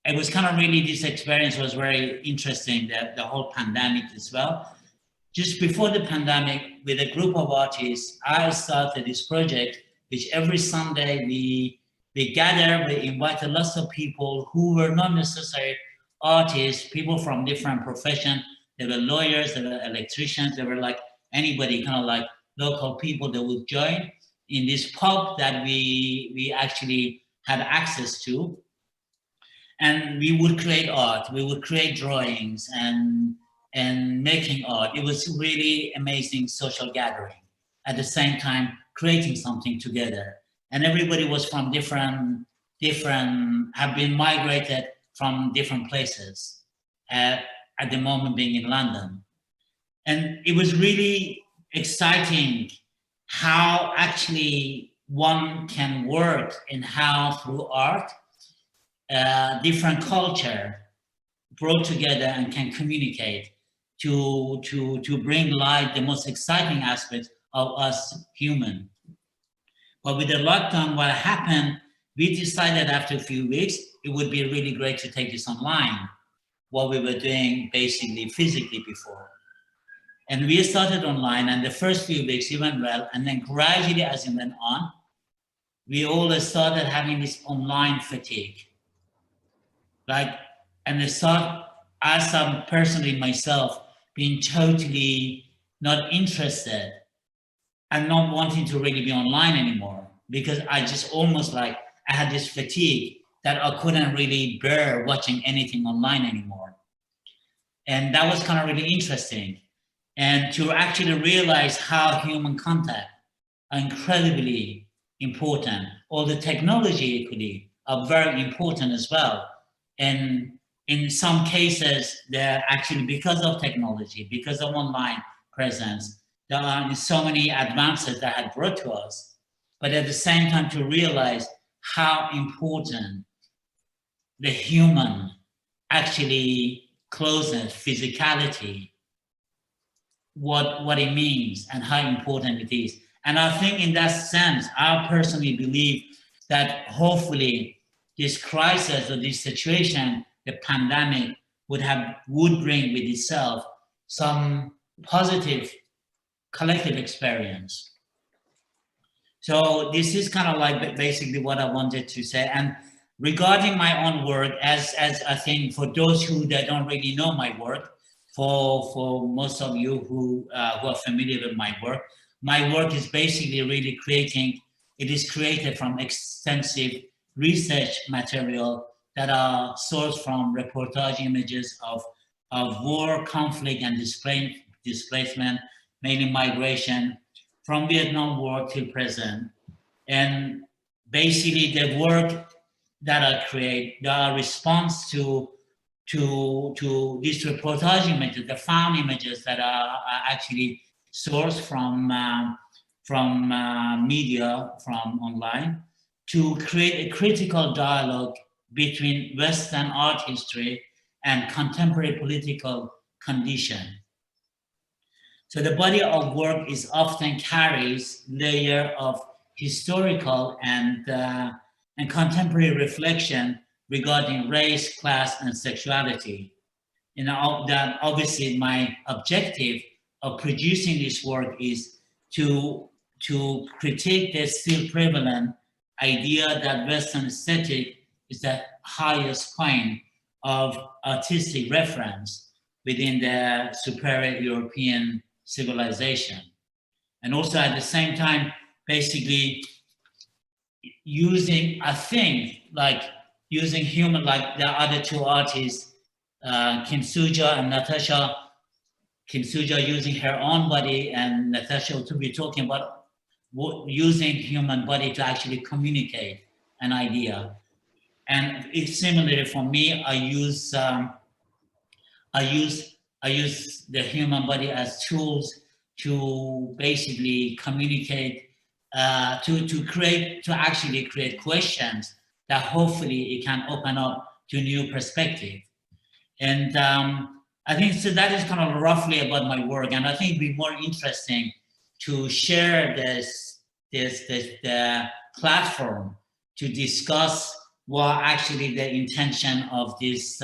it was kind of really, this experience was very interesting, that the whole pandemic as well. Just before the pandemic, with a group of artists, I started this project, which every Sunday we gather, we invited lots of people who were not necessarily artists, people from different professions. There were lawyers, there were electricians, there were like anybody, kind of like local people that would join in this pub that we actually had access to. And we would create art, we would create drawings, and and making art. It was really amazing social gathering. At the same time, creating something together. And everybody was from have been migrated from different places at the moment being in London. And it was really exciting how actually one can work and how through art, different culture brought together and can communicate to bring light the most exciting aspects of us human. But with the lockdown, what happened, we decided after a few weeks, it would be really great to take this online, what we were doing basically physically before. And we started online, and the first few weeks it went well, and then gradually as it went on, we all started having this online fatigue. And I start, as I'm personally myself, being totally not interested and not wanting to really be online anymore, because I just almost I had this fatigue that I couldn't really bear watching anything online anymore. And that was kind of really interesting. And to actually realize how human contact are incredibly important. All the technology equally are very important as well. And in some cases, they're actually because of technology, because of online presence, there are so many advances that had brought to us. But at the same time, to realize how important the human actually closeness, physicality, what it means and how important it is. And I think in that sense, I personally believe that hopefully this crisis or this situation, the pandemic, would bring with itself some positive collective experience. So this is kind of basically what I wanted to say. And regarding my own work, as I think for those that don't really know my work, for most of you who are familiar with my work is basically really it is created from extensive research material that are sourced from reportage images of war, conflict, and displacement, mainly migration from Vietnam War till present. And basically the work that I create, they are response to these reportage images, the found images that are actually sourced from media, from online, to create a critical dialogue between Western art history and contemporary political condition. So the body of work is often carries layer of historical and contemporary reflection regarding race, class, and sexuality. And that obviously my objective of producing this work is to critique the still prevalent idea that Western aesthetic is the highest point of artistic reference within the superior European civilization. And also at the same time, basically using human, like the other two artists, Kim Suja and Natasha. Kim Suja using her own body, and Natasha to be talking about using human body to actually communicate an idea. And it's similarly for me, I use the human body as tools to basically communicate, to actually create questions that hopefully it can open up to new perspective. And I think so that is kind of roughly about my work. And I think it'd be more interesting to share the platform to discuss what actually the intention of this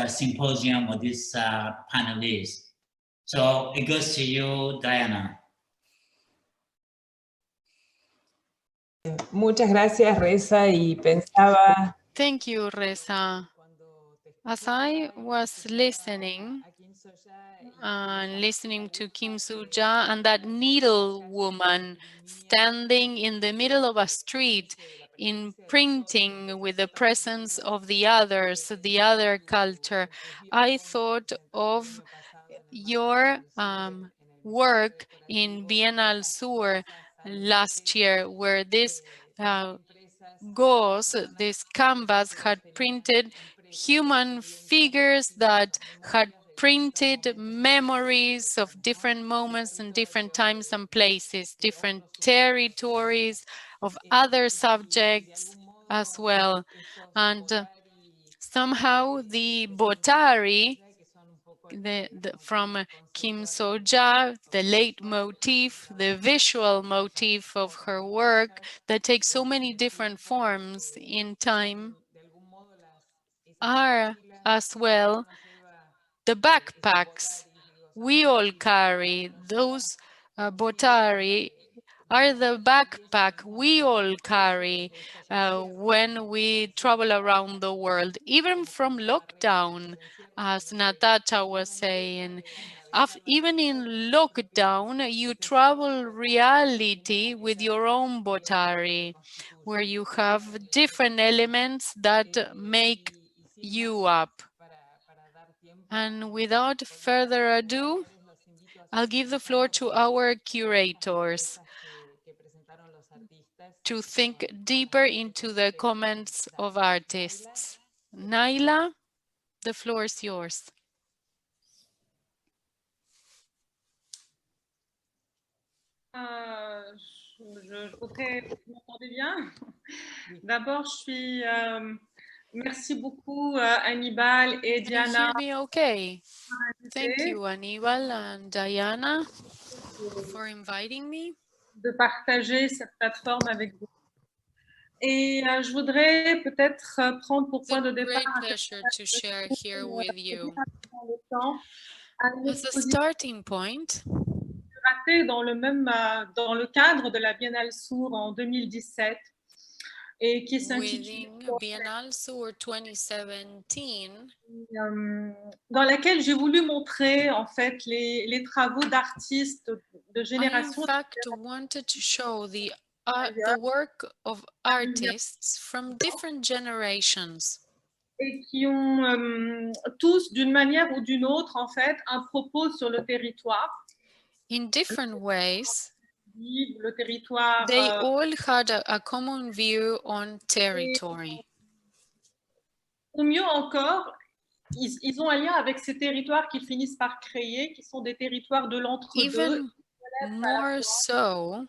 symposium or this panel is. So it goes to you, Diana. Muchas gracias, Reza, y pensaba... Thank you, Reza. As I was listening to Kim Suja and that needle woman standing in the middle of a street imprinting with the presence of the others, the other culture. I thought of your work in Bienal Sur last year, where this gauze, this canvas, had printed human figures that had printed memories of different moments and different times and places, different territories of other subjects as well. And somehow the Botari, from Kim So-ja, the leitmotif, the visual motif of her work that takes so many different forms in time, are as well the backpacks we all carry. Those Botari are the backpack we all carry when we travel around the world, even from lockdown, as Natasha was saying. Even in lockdown, you travel reality with your own Botari, where you have different elements that make you up. And without further ado, I'll give the floor to our curators to think deeper into the comments of artists. Naila, the floor is yours. Je voudrais, vous m'entendez bien? D'abord, merci beaucoup Hannibal et Can you hear Diana. me okay? Thank you, Hannibal and Diana, for inviting me. De partager cette plateforme avec vous. Et je voudrais peut-être prendre pour point de départ Great pleasure to share here with you. le temps à une As a starting point, ratée dans le cadre de la Biennale Sour en 2017 et qui s'intitule Biennale Sour 2017, dans laquelle j'ai voulu montrer en fait les travaux d'artistes de génération. I in fact wanted to show the work of artists from different generations. Et qui ont tous, d'une manière ou d'une autre, en fait, un propos sur le territoire. In different ways, le territoire. They all had a common view on territory. Ou mieux encore, ils ont un lien avec ces territoires qu'ils finissent par créer, qui sont des territoires de l'entre-deux. Even more so,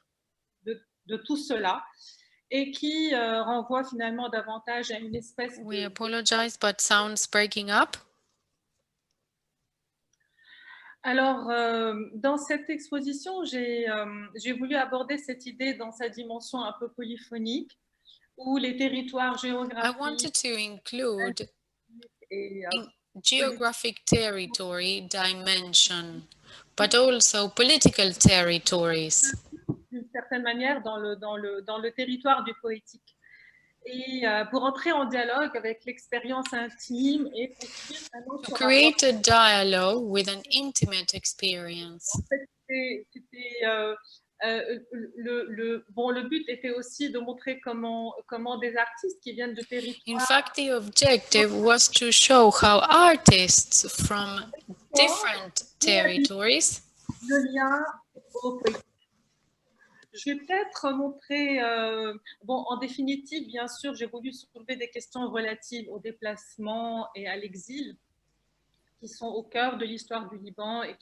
de tout cela, et qui renvoie finalement davantage à une espèce de... We apologize, but sound's breaking up. Alors, dans cette exposition, j'ai voulu aborder cette idée dans sa dimension un peu polyphonique, où les territoires géographiques... I wanted to include geographic territory dimension, but also political territories. D'une certaine manière, dans le territoire du poétique. Et pour entrer en dialogue avec l'expérience intime et construire un autre to create a dialogue with an intimate experience. En fait, le but était aussi de montrer comment des artistes qui viennent de territoires... In fact, the objective was to show how artists from different territories... Le lien au poétique. Je vais peut-être montrer, en définitive, bien sûr, j'ai voulu soulever des questions relatives au déplacement et à l'exil, qui sont au cœur de l'histoire du Liban et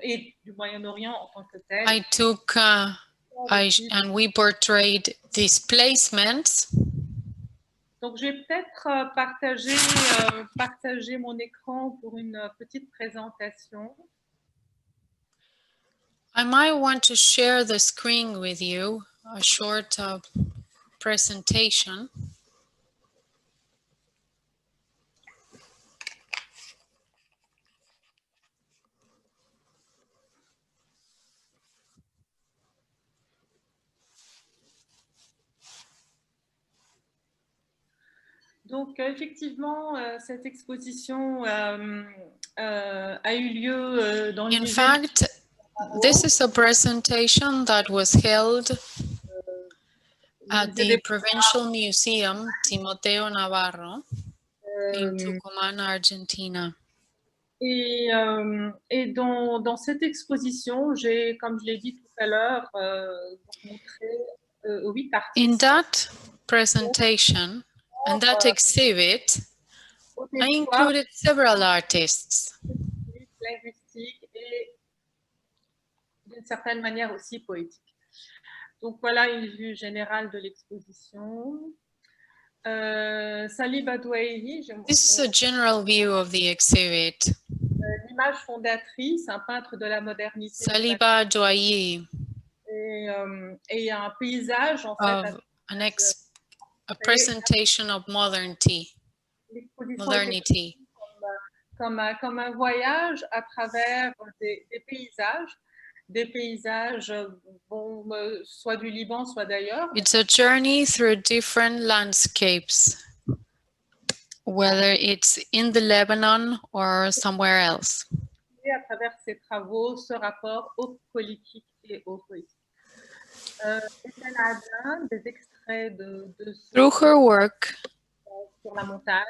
et du Moyen-Orient en tant que tel. I took, and we portrayed displacements. Donc, je vais peut-être partager mon écran pour une petite présentation. I might want to share the screen with you, a short presentation. Donc, effectivement, cette exposition a eu lieu dans le In fact, this is a presentation that was held at the Provincial Museum Timoteo Navarro in Tucumán, Argentina. Et dans cette exposition, j'ai, comme je l'ai dit tout à l'heure, montré 8 artistes. In that presentation and that exhibit, I included several artists. Linguistique et d'une certaine manière aussi poétique. Donc voilà une vue générale de l'exposition. Salih Badouairi, This is a general view of the exhibit. L'image fondatrice, un peintre de la modernité. Salih Badouairi. Et un paysage en fait. A presentation of modernity. Comme un voyage à travers des paysages, bon, soit du Liban, soit d'ailleurs. It's a journey through different landscapes, whether it's in the Lebanon or somewhere else. Et à travers ses travaux, ce rapport au politique et au poétique. Elle a des extraits de Through her work, sur la montagne,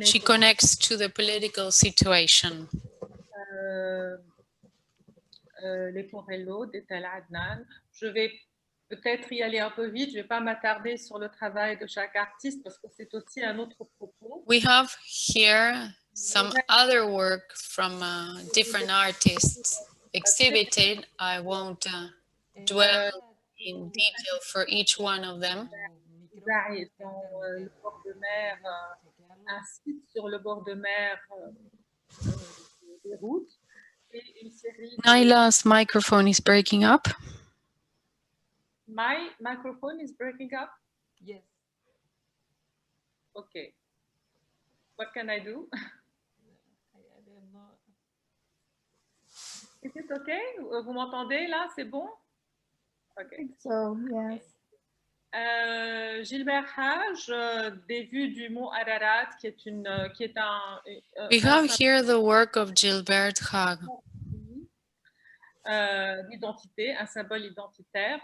she connects to the political situation. Les Porello d'Etal Adnan. Je vais peut-être y aller un peu vite, je ne vais pas m'attarder sur le travail de chaque artiste parce que c'est aussi un autre propos. We have here some other work from different artists exhibited. I won't dwell in detail for each one of them. Dans le bord de mer, un site sur le bord de mer des routes. Naila's microphone is breaking up. My microphone is breaking up? Yes. Okay. What can I do? I don't know. Is it okay? Vous m'entendez là? C'est bon? Okay. So, yes. Gilbert Hogg, des vues du mont Ararat, qui est un We have here the work of Gilbert Hogg. D'identité, un symbole identitaire.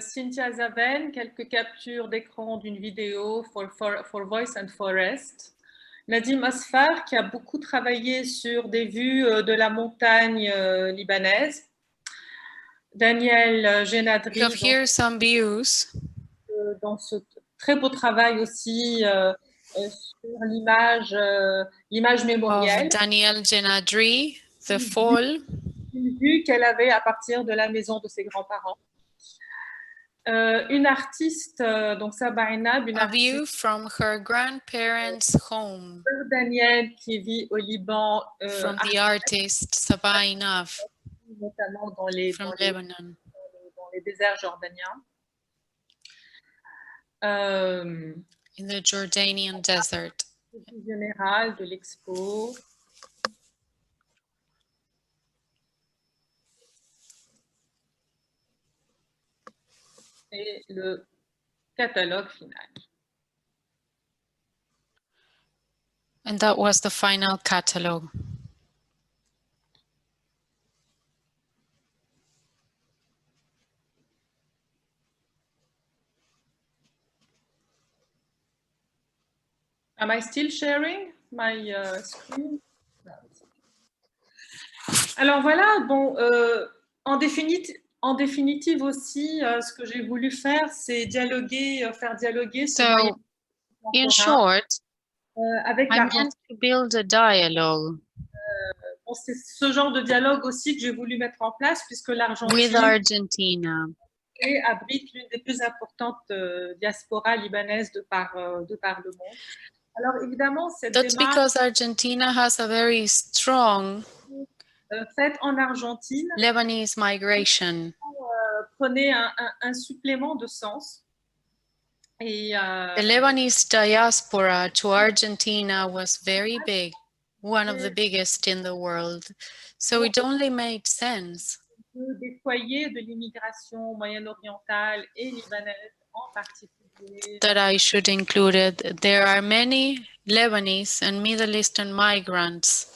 Cynthia Zaven, quelques captures d'écran d'une vidéo for Voice and Forest. Nadim Asfar, qui a beaucoup travaillé sur des vues de la montagne libanaise. Daniel Genadri, We have here some views. Dans ce très beau travail aussi sur l'image mémorielle. Of Daniel Genadri, The Fall. Une vue qu'elle avait à partir de la maison de ses grands-parents. Une artiste, donc Sabah Inab, une A artiste view from her grandparents' home. jordanienne qui vit au Liban, From the artist Sabah Inab, notamment from Lebanon. dans les déserts jordaniens. In the Jordanian desert. Général de l'expo. Et le catalogue final. And that was the final catalogue. Am I still sharing my screen? Alors voilà, bon, en définitive aussi, ce que j'ai voulu faire, c'est faire dialoguer. So, in short, avec I meant to build a dialogue c'est ce genre de dialogue aussi que j'ai voulu mettre en place, puisque with l'Argentine Argentina. abrite l'une des plus importantes diasporas libanaises de par le monde. Alors évidemment, cette That's démarche because Argentina has a very strong faite en Argentine Lebanese migration. prenait un supplément de sens. Et, The Lebanese diaspora to Argentina was very big, one of the biggest in the world. So it only made sense des foyers de l'immigration moyen-orientale et libanaise en particulier. that I should include it. There are many Lebanese and Middle Eastern migrants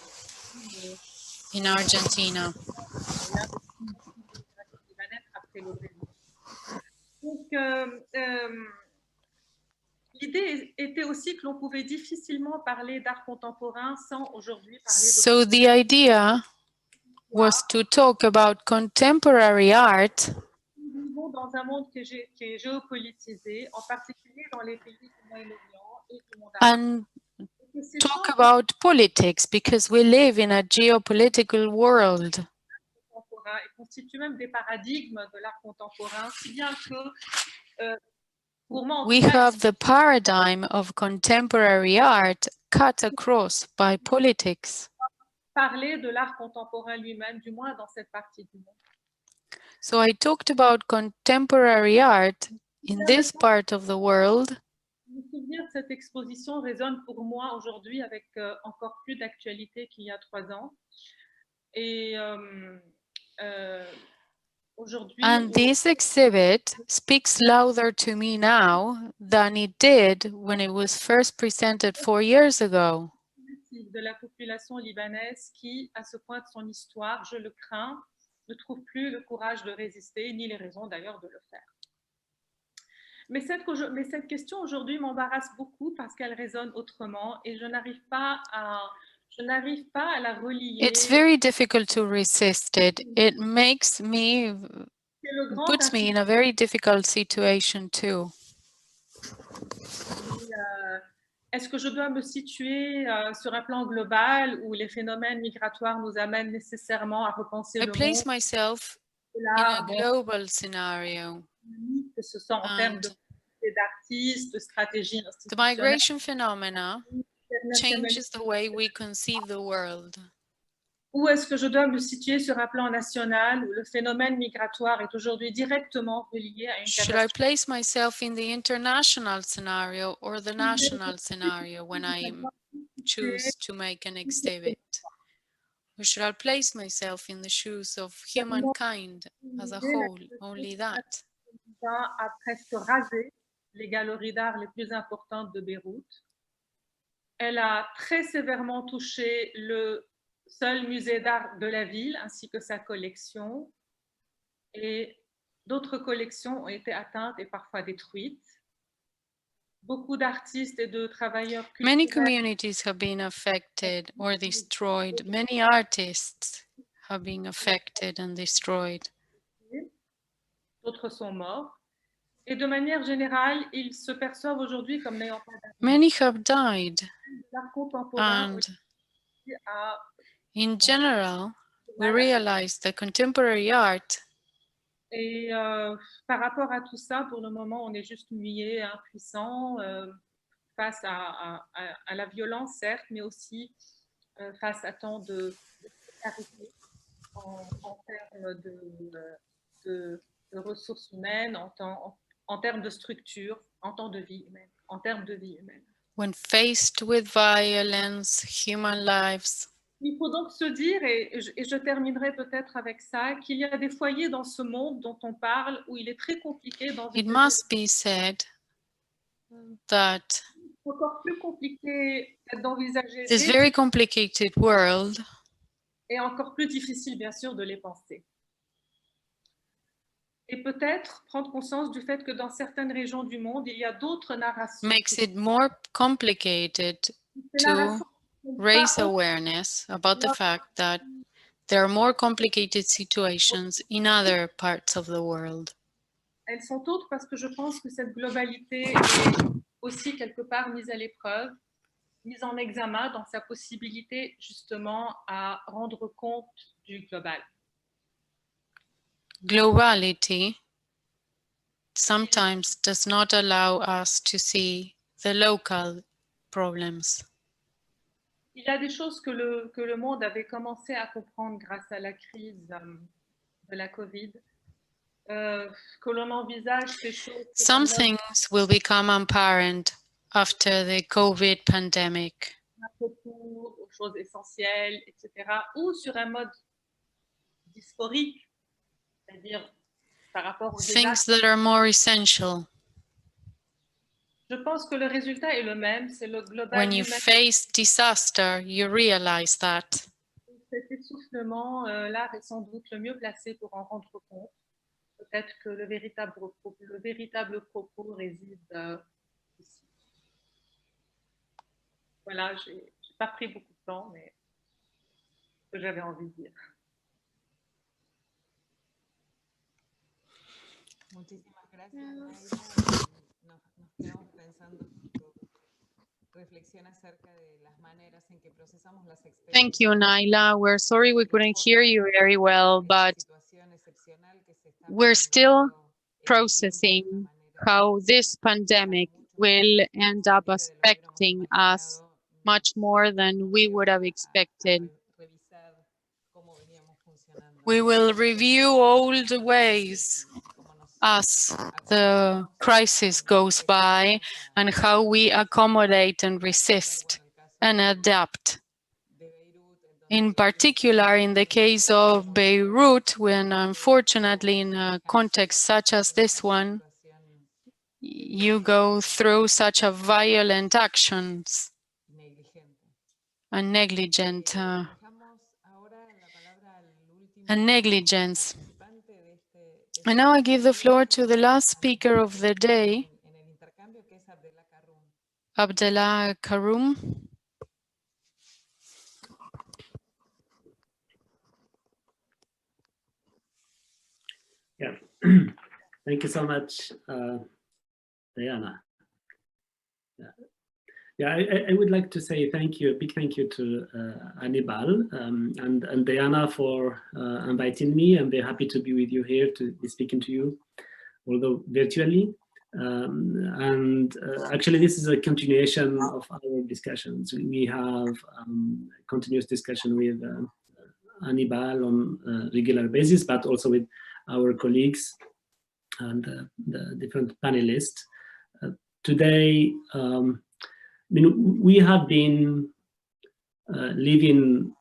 in Argentina. Après l'idée était aussi que l'on pouvait difficilement parler d'art contemporain sans aujourd'hui parler de So the idea was to talk about contemporary art. Nous vivons dans un monde qui est géopolitisé, en particulier dans les pays du Moyen-Orient et du monde arabe. And talk about politics because we live in a geopolitical world. Et constitue même des paradigmes de l'art contemporain, si bien que pour moi, We have the paradigm of contemporary art cut across by politics. parler de l'art contemporain lui-même, du moins dans cette partie du monde. So I talked about contemporary art in this part of the world. Le souvenir de cette exposition résonne pour moi aujourd'hui avec encore plus d'actualité qu'il y a 3 ans. Et aujourd'hui, And this exhibit speaks louder to me now than it did when it was first presented 4 years ago. de la population libanaise qui, à ce point de son histoire, je le crains, ne trouve plus le courage de résister, ni les raisons d'ailleurs de le faire. Mais cette question aujourd'hui m'embarrasse beaucoup parce qu'elle résonne autrement et je n'arrive pas à la relier. It's very difficult to resist it. It makes me, puts me in a very difficult situation too. Est-ce que je dois me situer sur un plan global où les phénomènes migratoires nous amènent nécessairement à repenser I le place monde? myself in a global scenario. Que ce soit en termes d'artistes, de stratégie The institutionnelle. migration phenomena changes the way we conceive the world. Ou est-ce que je dois me situer sur un plan national où le phénomène migratoire est aujourd'hui directement relié à une Should I catastrophe? place myself in the international scenario or the national scenario when I choose to make an exhibit? Or should I place myself in the shoes of humankind as a whole? Only that. A presque rasé les galeries d'art les plus importantes de Beyrouth. Elle a très sévèrement touché le seul musée d'art de la ville ainsi que sa collection. Et d'autres collections ont été atteintes et parfois détruites. Beaucoup d'artistes et de travailleurs culturels. Many communities have been affected or destroyed. Many artists have been affected and destroyed. D'autres sont morts. Et de manière générale, ils se perçoivent aujourd'hui comme n'ayant pas d'avenir. Many have died. L'art contemporain And a in general, we realize that contemporary art. Et par rapport à tout ça, pour le moment, on est juste muet, impuissant face à la violence, certes, mais aussi face à tant de précarité en termes de ressources humaines, en termes de structure, en termes de vie humaine. When faced with violence, human lives. Il faut donc se dire, et je terminerai peut-être avec ça, qu'il y a des foyers dans ce monde dont on parle où il est très compliqué d'envisager. It must be said that Encore plus compliqué d'envisager. this very complicated world. Et encore plus difficile, bien sûr, de les penser. Et peut-être prendre conscience du fait que dans certaines régions du monde, il y a d'autres narrations. Makes it more complicated to raise awareness about the fact that there are more complicated situations in other parts of the world. Elles sont autres parce que je pense que cette globalité est aussi quelque part mise à l'épreuve, mise en examen dans sa possibilité justement à rendre compte du global. Globality sometimes does not allow us to see the local problems. Il y a des choses que le monde avait commencé à comprendre grâce à la crise de la Covid, que l'on envisage ces choses. Some things will become apparent after the COVID pandemic. Un retour aux choses essentielles, etc. Ou sur un mode dysphorique, c'est-à-dire par rapport aux Things that are more essential. Je pense que le résultat est le même, c'est le global. When you face disaster, you realize that. Cet essoufflement, l'art est sans doute le mieux placé pour en rendre compte. peut-être que le véritable propos réside ici. Voilà, je n'ai pas pris beaucoup de temps, mais ce que j'avais envie de dire. Muchísimas gracias, Naila. Nos quedamos pensando tu reflexión acerca de las maneras en que procesamos las experiencias. Thank you, Naila. We're sorry we couldn't hear you very well, but we're still processing how this pandemic will end up affecting us much more than we would have expected. We will review old ways as the crisis goes by and how we accommodate and resist and adapt. In particular, in the case of Beirut, when unfortunately in a context such as this one, you go through such a violent actions and negligence. And now I give the floor to the last speaker of the day, Abdullah Karoum. Yeah, thank you so much, Diana. Yeah, I would like to say thank you, a big thank you to Hannibal and Diana for inviting me. I'm very happy to be with you here, to be speaking to you, although virtually. Actually, this is a continuation of our discussions. We have continuous discussion with Hannibal on a regular basis, but also with our colleagues and the different panelists. Today, I mean, we have been living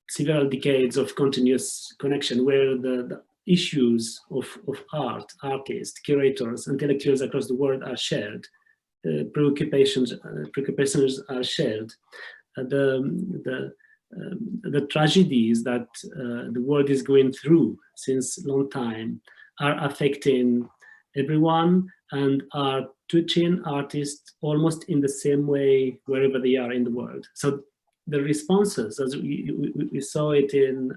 several decades of continuous connection where the issues of art, artists, curators, intellectuals across the world are shared. Preoccupations are shared. The tragedies that the world is going through since a long time are affecting everyone and are touching artists almost in the same way wherever they are in the world. So the responses, as we saw it in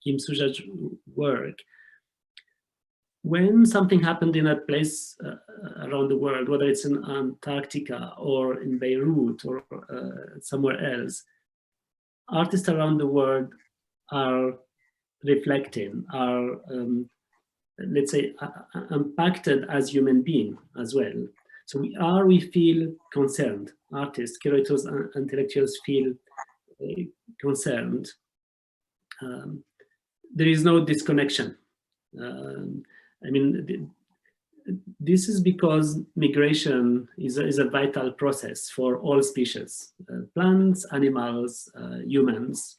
Kim Sujat's work, when something happened in a place around the world, whether it's in Antarctica or in Beirut or somewhere else, artists around the world are reflecting, are let's say, impacted as human beings as well. So we feel concerned. Artists, curators, and intellectuals feel concerned. There is no disconnection. I mean, this is because migration is a vital process for all species, plants, animals, humans,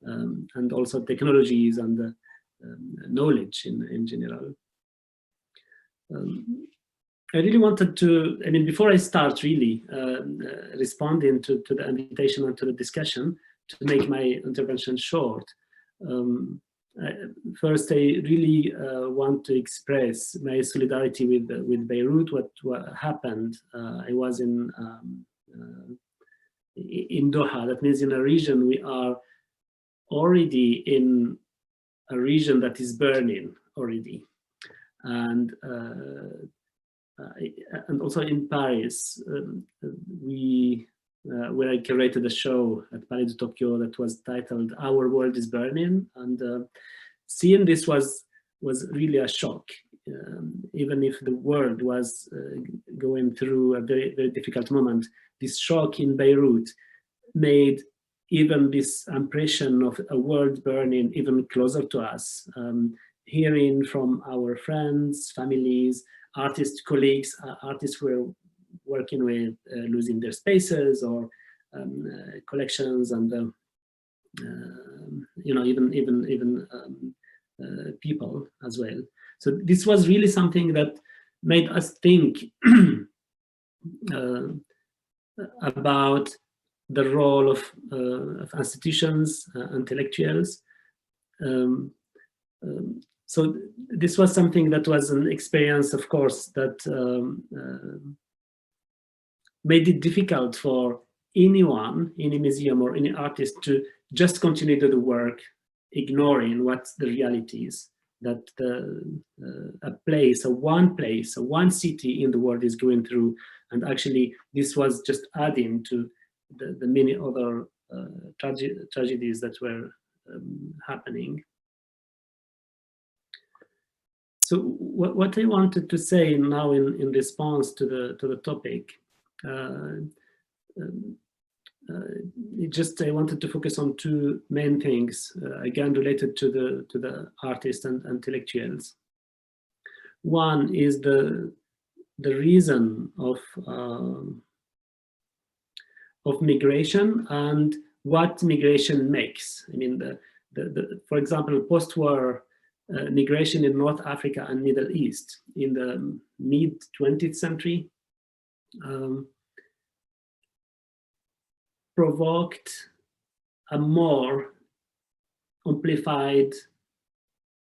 and also technologies and knowledge in general. I really wanted to, I mean, before I start really responding to the invitation and to the discussion, to make my intervention short, first I really want to express my solidarity with Beirut, what happened. I was in Doha, that means in a region we are already in a region that is burning already, and also in Paris, where I curated a show at Palais de Tokyo that was titled "Our World is Burning," and seeing this was really a shock. Even if the world was going through a very, very difficult moment, this shock in Beirut made even this impression of a world burning even closer to us. Hearing from our friends, families, artists, colleagues, artists who are working with losing their spaces or collections, and you know, even people as well. So this was really something that made us think about the role of institutions, intellectuals. So this was something that was an experience, of course, that made it difficult for anyone, any museum or any artist to just continue to do the work, ignoring what the reality is, that a one city in the world is going through. And actually, this was just adding to the many other tragedies that were happening. So what I wanted to say now in response to the topic, I wanted to focus on two main things, again related to the artists and intellectuals. One is the reason of migration and what migration makes. I mean, for example, post-war migration in North Africa and Middle East in the mid-20th century provoked a more amplified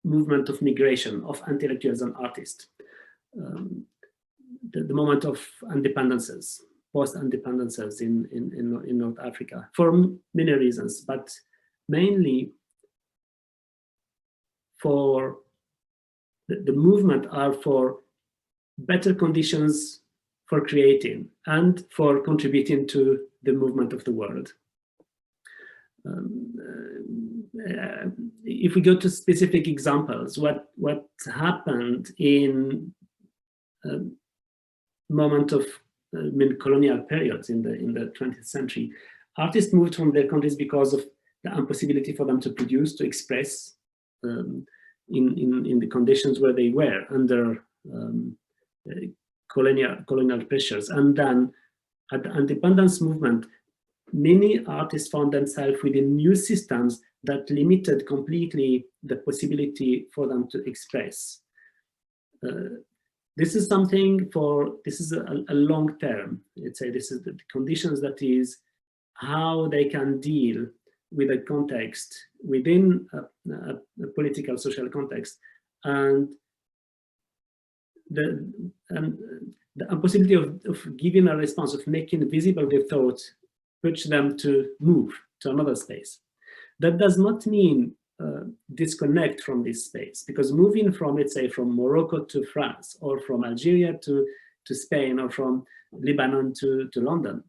movement of migration of intellectuals and artists. The moment of independences, post-independences in North Africa, for many reasons, but mainly for the movement are for better conditions for creating and for contributing to the movement of the world. If we go to specific examples, what happened in moment of colonial periods in the 20th century, artists moved from their countries because of the impossibility for them to produce, to express in the conditions where they were under colonial pressures. And then at the independence movement, many artists found themselves within new systems that limited completely the possibility for them to express. This is something this is a long term, let's say. This is the conditions, that is how they can deal with a context within a political, social context, and the impossibility of giving a response, of making visible their thoughts, push them to move to another space. That does not mean disconnect from this space, because moving from, let's say, from Morocco to France, or from Algeria to Spain, or from Lebanon to London,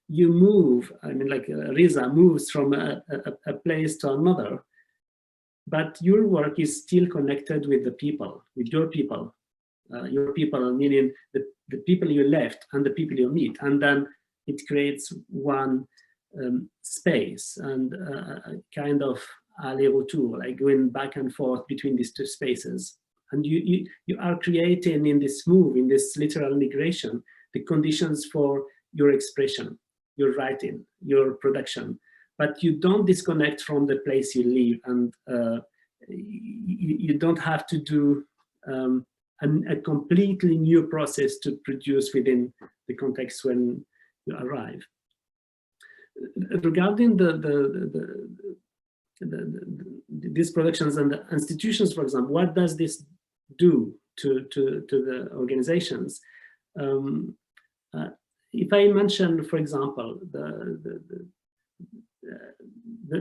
you move. I mean, like Riza moves from a place to another, but your work is still connected with the people, with your people meaning the people you left and the people you meet, and then it creates one space and a kind of aller-retour, like going back and forth between these two spaces. And you are creating in this move, in this literal migration, the conditions for your expression, your writing, your production. But you don't disconnect from the place you live, and you don't have to do a completely new process to produce within the context when you arrive. Regarding these productions and the institutions, for example, what does this do to the organizations? If I mention, for example, the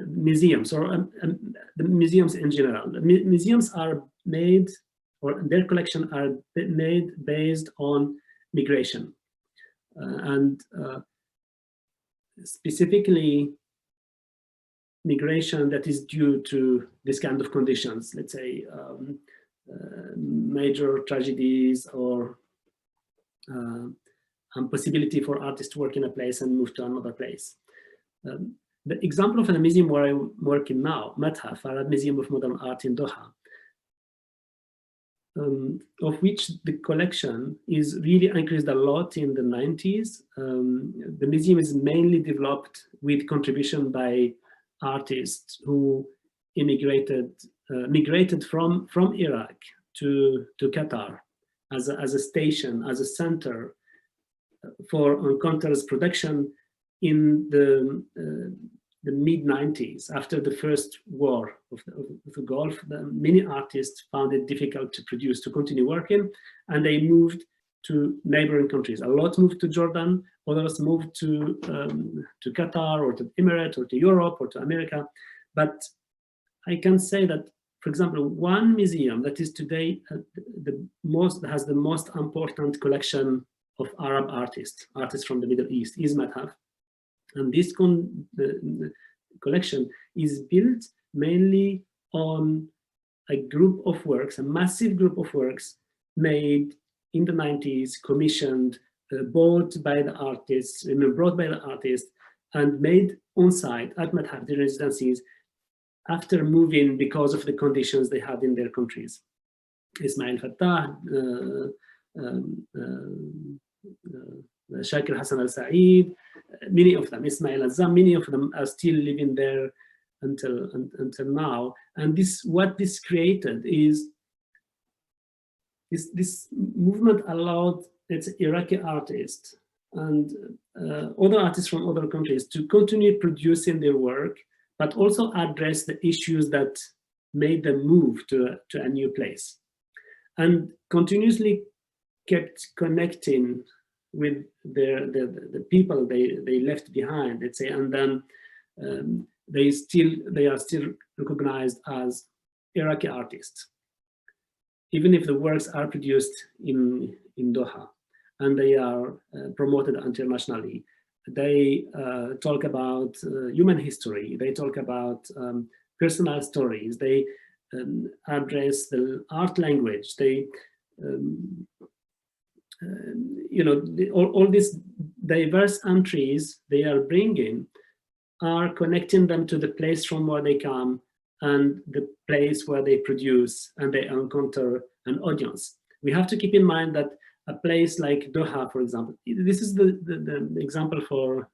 museums, or the museums in general, the museums are made, or their collection are made based on migration, and specifically migration that is due to this kind of conditions, let's say major tragedies, or impossibility for artists to work in a place and move to another place. The example of a museum where I'm working now, Mathaf, Arab Museum of Modern Art in Doha, of which the collection is really increased a lot in the 90s. The museum is mainly developed with contribution by artists who migrated from Iraq to Qatar as a station, as a center for Encounters production in the the mid-90s, after the first war of the Gulf, many artists found it difficult to produce, to continue working, and they moved to neighboring countries. A lot moved to Jordan, others moved to Qatar or to Emirates or to Europe or to America. But I can say that, for example, one museum that is today has the most important collection of Arab artists from the Middle East is Madhaf. And this collection is built mainly on a group of works, a massive group of works made in the 90s, commissioned, bought by the artists, brought by the artists, and made on site at Madhaf, the residencies, after moving because of the conditions they had in their countries. Ismail Fattah, Shakir Hassan al-Sa'id, many of them, Ismail Azam, many of them are still living there until now. And what this created is this movement allowed Iraqi artists and other artists from other countries to continue producing their work, but also address the issues that made them move to a new place, and continuously kept connecting with the people they left behind, let's say, and then they are still recognized as Iraqi artists, even if the works are produced in Doha and they are promoted internationally. They talk about human history, they talk about personal stories, they address the art language, they all these diverse entries they are bringing are connecting them to the place from where they come and the place where they produce and they encounter an audience. We have to keep in mind that a place like Doha, for example, this is the example for,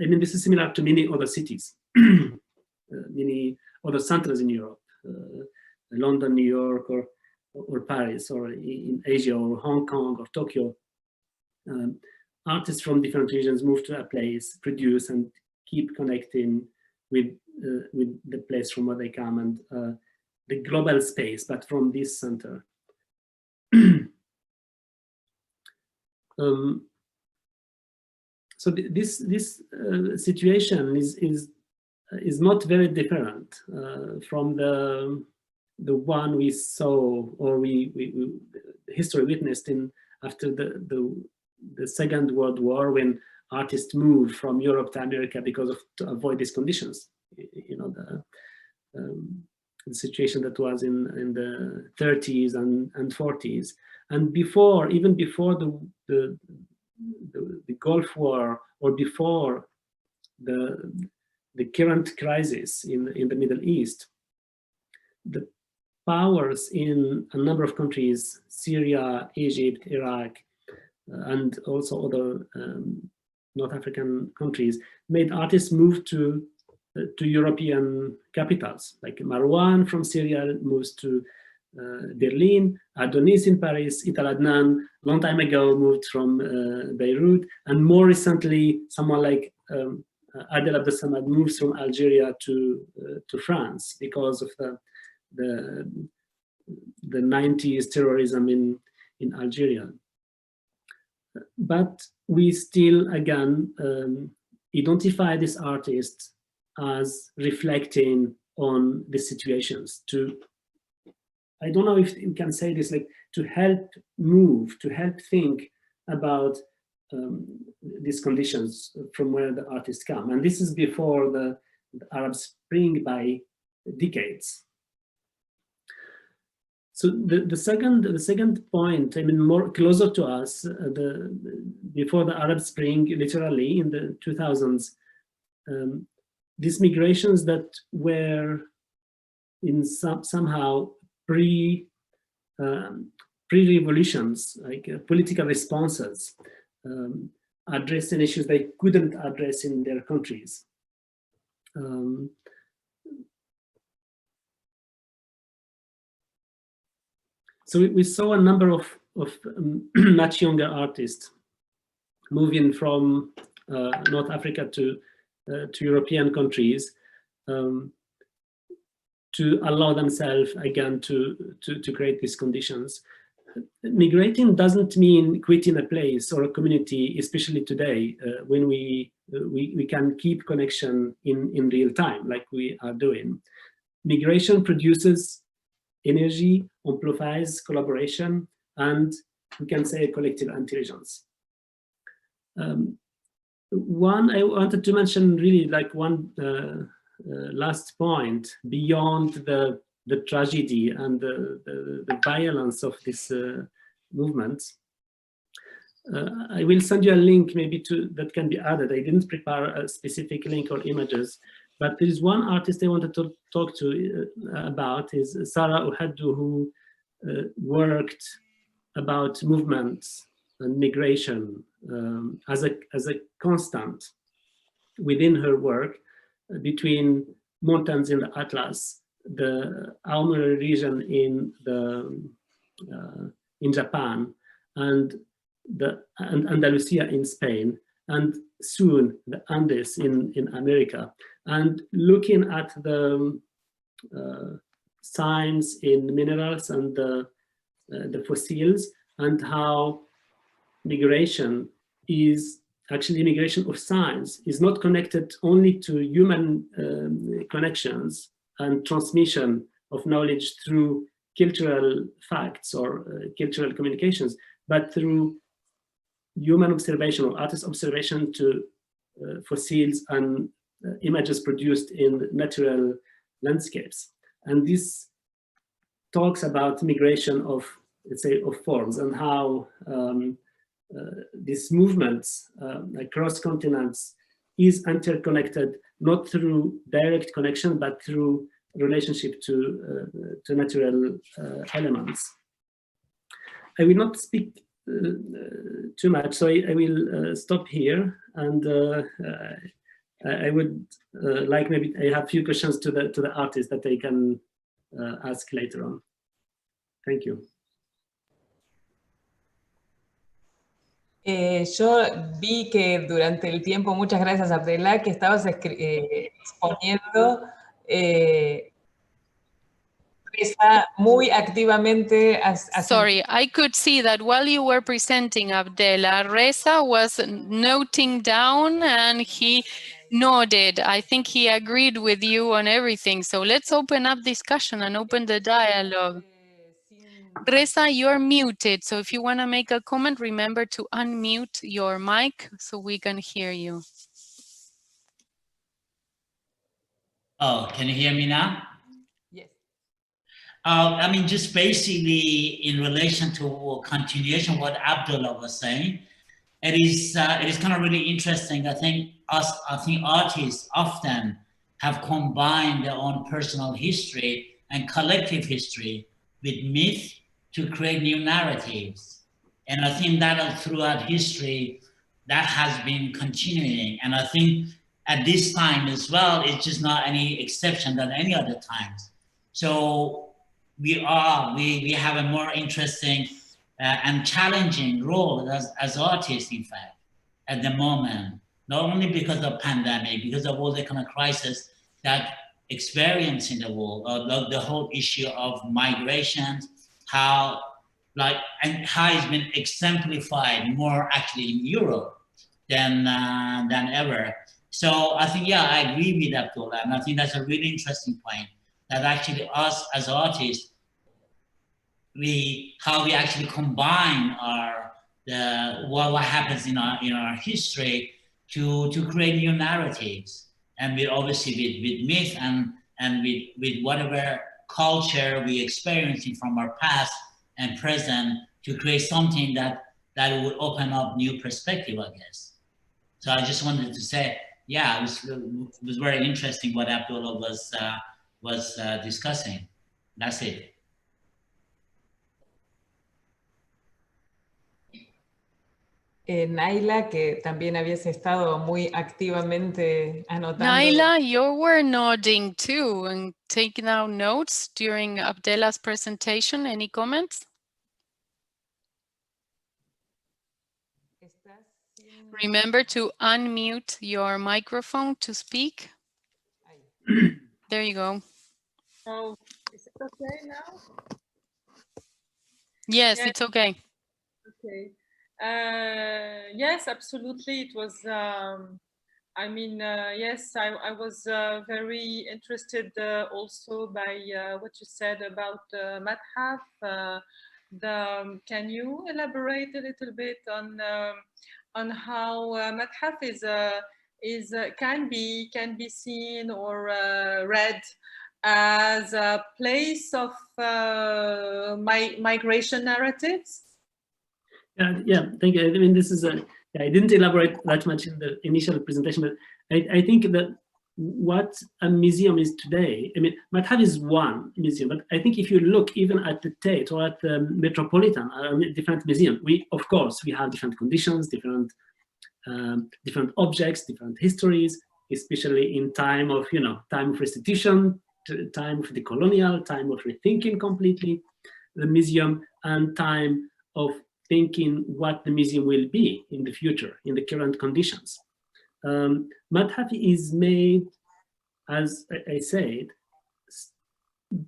I mean, this is similar to many other cities, many other centers in Europe, London, New York, or Paris, or in Asia, or Hong Kong, or Tokyo. Artists from different regions move to a place, produce, and keep connecting with the place from where they come and the global space, but from this center. So this situation is not very different from the one we saw, or we history witnessed in after the Second World War, when artists moved from Europe to America to avoid these conditions. You know, the situation that was in the 30s and 40s, and even before the Gulf War, or before the current crisis in the Middle East, the powers in a number of countries, Syria, Egypt, Iraq, and also other North African countries, made artists move to European capitals. Like Marwan from Syria moves to Berlin, Adonis in Paris, Ital Adnan, long time ago, moved from Beirut, and more recently, someone like Adel Abdesamad moves from Algeria to France because of the 90s terrorism in Algeria. But we still, again, identify these artists as reflecting on the situations, I don't know if you can say this, like to help move, to help think about these conditions from where the artists come. And this is before the Arab Spring by decades. So the second point, I mean, more closer to us, before the Arab Spring, literally in the 2000s, these migrations that were in somehow pre-revolutions, like political responses, addressing issues they couldn't address in their countries. So we saw a number of much younger artists moving from North Africa to to European countries to allow themselves again to create these conditions. Migrating doesn't mean quitting a place or a community, especially today when we can keep connection in real time like we are doing. Migration produces energy, amplifies collaboration, and we can say collective intelligence. One I wanted to mention really like one last point beyond the tragedy and the violence of this movement. I will send you a link maybe that can be added. I didn't prepare a specific link or images, but there is one artist I wanted to talk to about is Sarah Ohadu, who worked about movements and migration as a constant within her work between mountains in the Atlas, the Aomori region in Japan, and Andalusia in Spain, and soon the Andes in America, and looking at the signs in minerals and the fossils, and how migration is actually migration of science is not connected only to human connections and transmission of knowledge through cultural facts or cultural communications, but through human observation or artist observation to fossils and images produced in natural landscapes. And this talks about migration of, let's say, of forms, and how these movements across continents is interconnected, not through direct connection, but through relationship to natural elements. I will not speak too much, so I will stop here, and I would like maybe I have a few questions to the artist that I can ask later on. Thank you. Yo vi que durante el tiempo, muchas gracias Abdela, que estabas exponiendo Reza muy activamente. Sorry, I could see that while you were presenting, Abdela, Reza was noting down and he nodded. I think he agreed with you on everything. So let's open up discussion and open the dialogue. Reza, you're muted, so if you want to make a comment, remember to unmute your mic so we can hear you. Oh, can you hear me now? Yes. I mean, just basically in relation to continuation of what Abdullah was saying, it is kind of really interesting. I think artists often have combined their own personal history and collective history with myth to create new narratives. And I think that throughout history, that has been continuing. And I think at this time as well, it's just not any exception than any other times. So we have a more interesting and challenging role as artists, in fact, at the moment, not only because of pandemic, because of all the kind of crisis that experience in the world, or the whole issue of migration, how it's been exemplified more actually in Europe than ever. So I think, yeah, I agree with Abdullah, and I think that's a really interesting point, that actually us as artists, how we actually combine what happens in our history to create new narratives, and obviously with myth and with whatever culture we experiencing from our past and present, to create something that would open up new perspective, I guess. So I just wanted to say, yeah, it was very interesting what Abdullah was discussing. That's it. Naila, que también habías estado muy activamente anotando. Naila, you were nodding too and taking out notes during Abdelah's presentation. Any comments? Remember to unmute your microphone to speak. There you go. Oh, is it okay now? Yes, Yes. it's okay. Okay. Yes, absolutely. It was, I mean, yes, I was very interested also by what you said about Madhaf. Can you elaborate a little bit on how Madhaf can be seen or read as a place of migration narratives? Yeah, thank you. I mean, this is a, I didn't elaborate that much in the initial presentation, but I think that what a museum is today, I mean, Madhaf is one museum, but I think if you look even at the Tate or at the Metropolitan, different museum, of course, we have different conditions, different objects, different histories, especially in time of, time of restitution, time of the colonial, time of rethinking completely the museum, and time of thinking what the museum will be in the future, in the current conditions. Madhaf is made, as I said,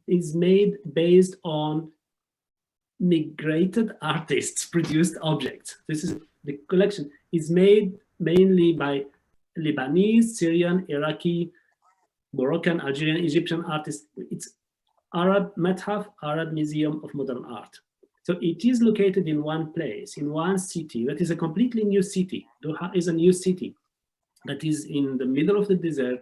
is made based on migrated artists produced objects. This is the collection is made mainly by Lebanese, Syrian, Iraqi, Moroccan, Algerian, Egyptian artists. It's Arab Madhaf, Arab Museum of Modern Art. So it is located in one place, in one city, that is a completely new city. Doha is a new city that is in the middle of the desert.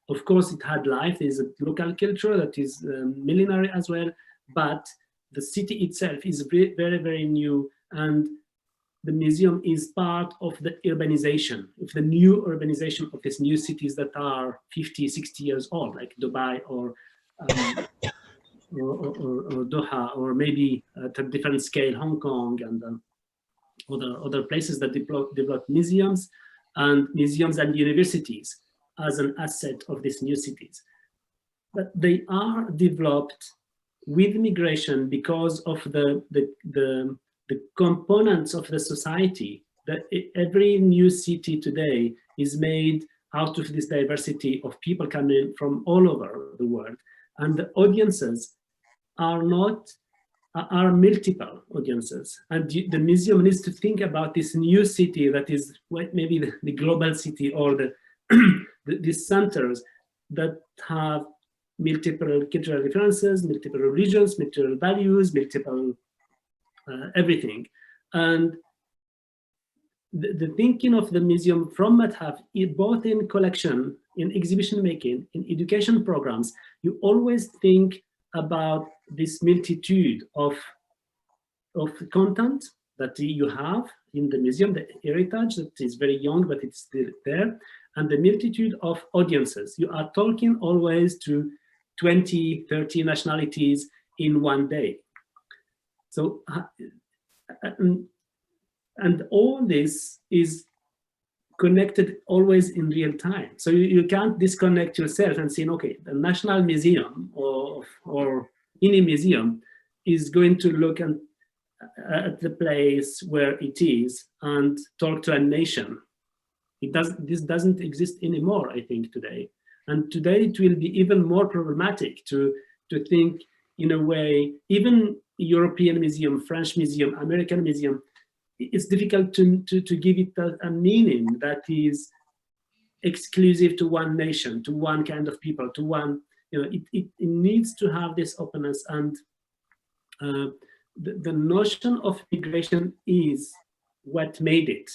Of course, it had life. There's a local culture that is millenary as well, but the city itself is very, very new, and the museum is part of the urbanization, of the new urbanization of these new cities that are 50, 60 years old, like Dubai or Doha, or maybe at a different scale, Hong Kong and other places that develop museums and universities as an asset of these new cities. But they are developed with migration because of the components of the society. That every new city today is made out of this diversity of people coming from all over the world, and the audiences are multiple audiences, and the museum needs to think about this new city that is maybe the global city, or these centers that have multiple cultural differences, multiple religions, multiple values, multiple everything. And the thinking of the museum from Madhaf, both in collection, in exhibition making, in education programs, you always think about this multitude of content that you have in the museum, the heritage that is very young, but it's still there, and the multitude of audiences. You are talking always to 20, 30 nationalities in one day. So, and all this is connected always in real time. So you can't disconnect yourself and say, okay, the National Museum or any museum is going to look at the place where it is and talk to a nation. This doesn't exist anymore, I think, today. And today it will be even more problematic to think in a way, even European museum, French museum, American museum, it's difficult to give it a meaning that is exclusive to one nation, to one kind of people, to one, it needs to have this openness. And the notion of migration is what made it.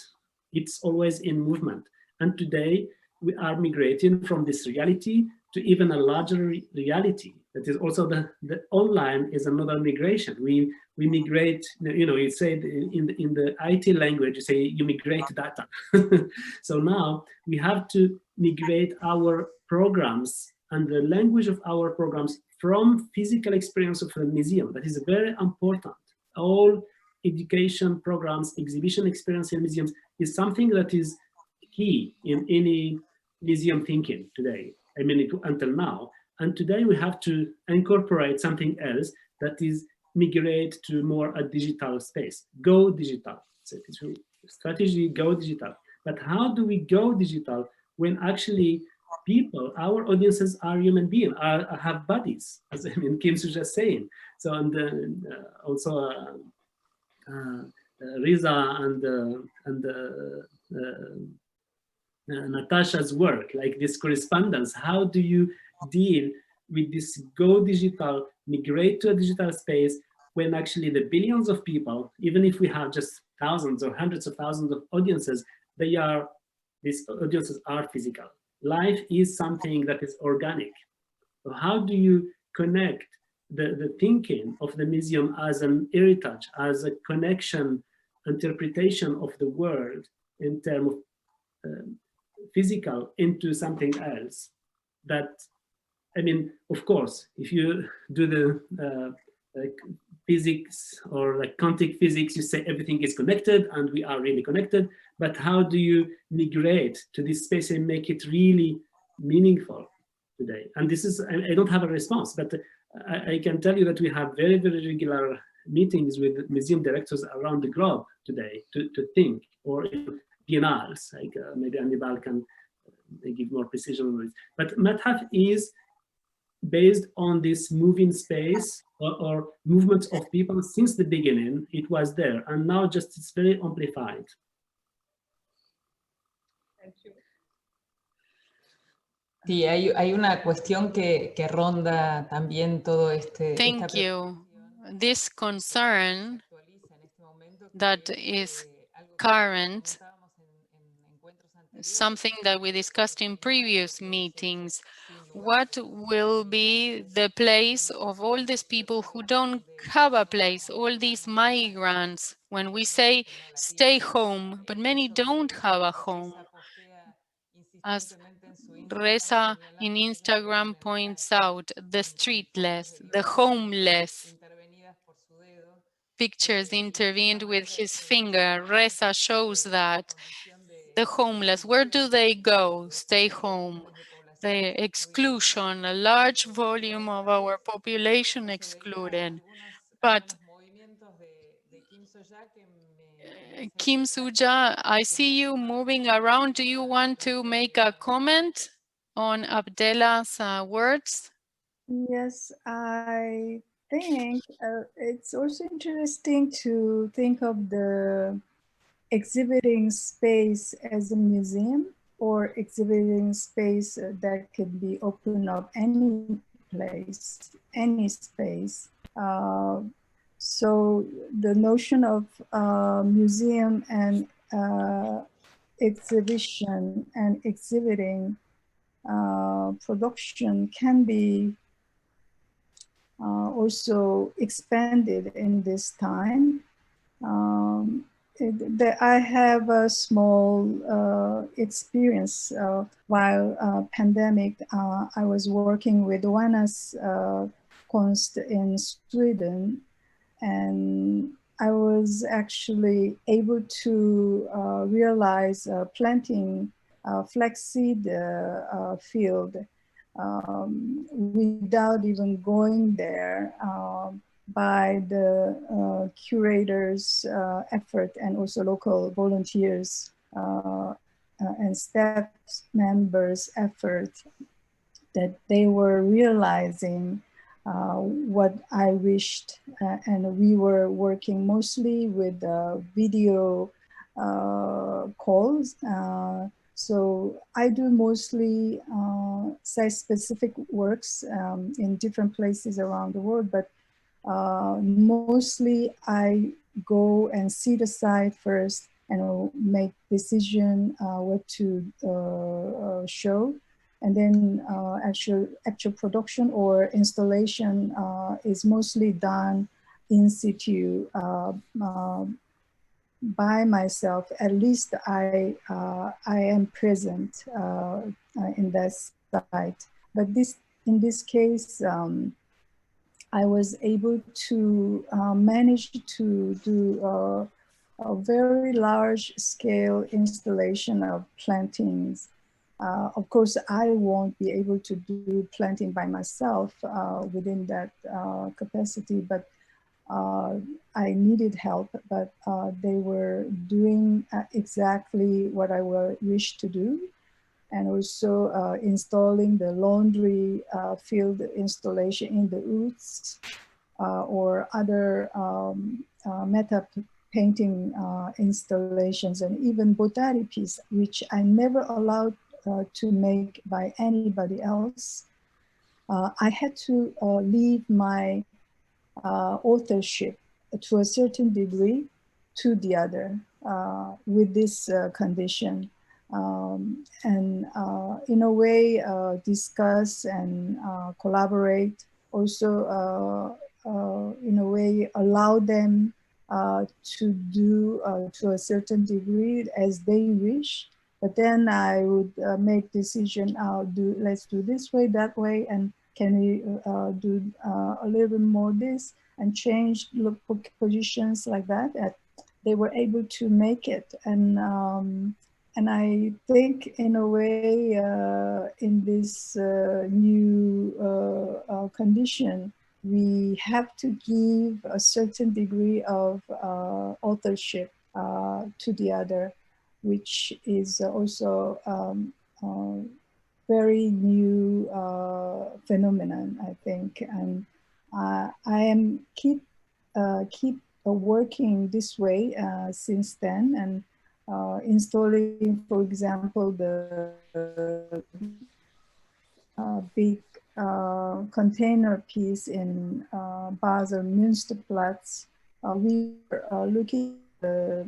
It's always in movement. And today we are migrating from this reality to even a larger reality. That is also the online is another migration. We migrate, you say in the IT language, you say you migrate data. So now we have to migrate our programs and the language of our programs from physical experience of the museum. That is very important. All education programs, exhibition experience in museums is something that is key in any museum thinking today. I mean, until now. And today we have to incorporate something else that is migrate to more a digital space. Go digital. So it's a strategy, go digital. But how do we go digital when actually people, our audiences are human beings, have bodies, as I mean, Kim was just saying. So, and also Riza and Natasha's work, like this correspondence. How do you deal with this go digital, migrate to a digital space when actually the billions of people, even if we have just thousands or hundreds of thousands of audiences, these audiences are physical. Life is something that is organic. So how do you connect the thinking of the museum as an heritage, as a connection, interpretation of the world in terms of physical into something else? That, I mean, of course, if you do the like physics or like quantum physics, you say everything is connected and we are really connected, but how do you migrate to this space and make it really meaningful today? And this is, I don't have a response, but I can tell you that we have very, very regular meetings with museum directors around the globe today to think, or biennales, like maybe Hannibal can give more precision on this. But Madhaf is based on this moving space or movements of people since the beginning. It was there, and now just it's very amplified. Thank you. Sí, hay una cuestión que ronda también todo Thank you. This concern that is current, something that we discussed in previous meetings. What will be the place of all these people who don't have a place, all these migrants, when we say stay home, but many don't have a home? As Reza in Instagram points out, the streetless, the homeless. Pictures intervened with his finger. Reza shows that. The homeless, where do they go? Stay home. The exclusion, a large volume of our population excluded. But Kim Suja, I see you moving around. Do you want to make a comment on Abdella's words? Yes, I think it's also interesting to think of the exhibiting space as a museum, or exhibiting space that could be open up any place, any space. So the notion of museum and exhibition and exhibiting production can be also expanded in this time. I have a small experience while pandemic. I was working with Oanas Konst in Sweden, and I was actually able to realize planting flaxseed field without even going there, by the curators' effort and also local volunteers and staff members' effort, that they were realizing what I wished, and we were working mostly with video calls. So I do mostly site-specific works in different places around the world, but mostly I go and see the site first and make decision what to show. And then actual production or installation is mostly done in situ by myself. At least I am present in that site. But in this case, I was able to manage to do a very large scale installation of plantings. Of course, I won't be able to do planting by myself within that capacity, but I needed help, but they were doing exactly what I wished to do, and also installing the laundry field installation in the UTS or other meta painting installations, and even botari piece, which I never allowed to make by anybody else. I had to leave my authorship to a certain degree to the other with this condition. And in a way discuss and collaborate, also in a way allow them to do to a certain degree as they wish. But then I would make decision, let's do this way, that way, and can we do a little bit more this and change positions like that? And they were able to make it. And I think in a way, in this new condition, we have to give a certain degree of authorship to the other, which is also very new phenomenon, I think. And I am keep working this way since then, and installing, for example, the big container piece in Basel Münsterplatz. We were looking at the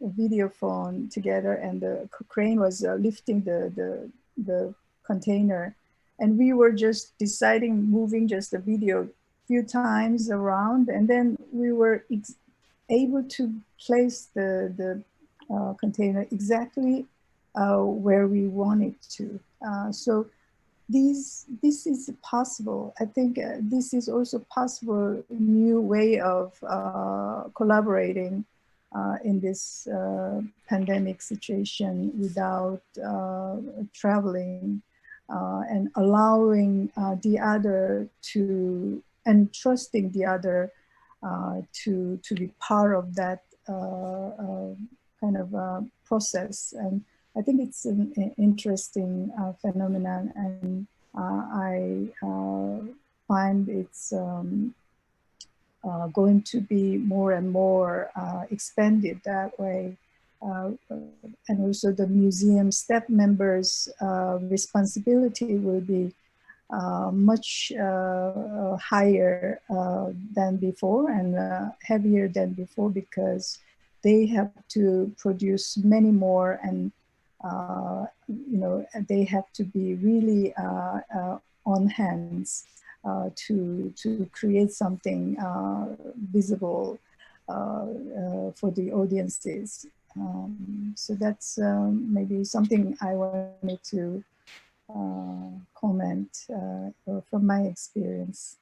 video phone together, and the crane was lifting the container, and we were just deciding moving just the video few times around, and then we were able to place the container exactly where we wanted to. So this is possible. I think this is also possible new way of collaborating in this pandemic situation without traveling and allowing the other to, and trusting the other to be part of that kind of process. And I think it's an interesting phenomenon, and I find it's going to be more and more expanded that way. And also the museum staff members' responsibility will be much higher than before, and heavier than before, because they have to produce many more, and you know, they have to be really on hands to create something visible for the audiences. So that's maybe something I wanted to comment from my experience.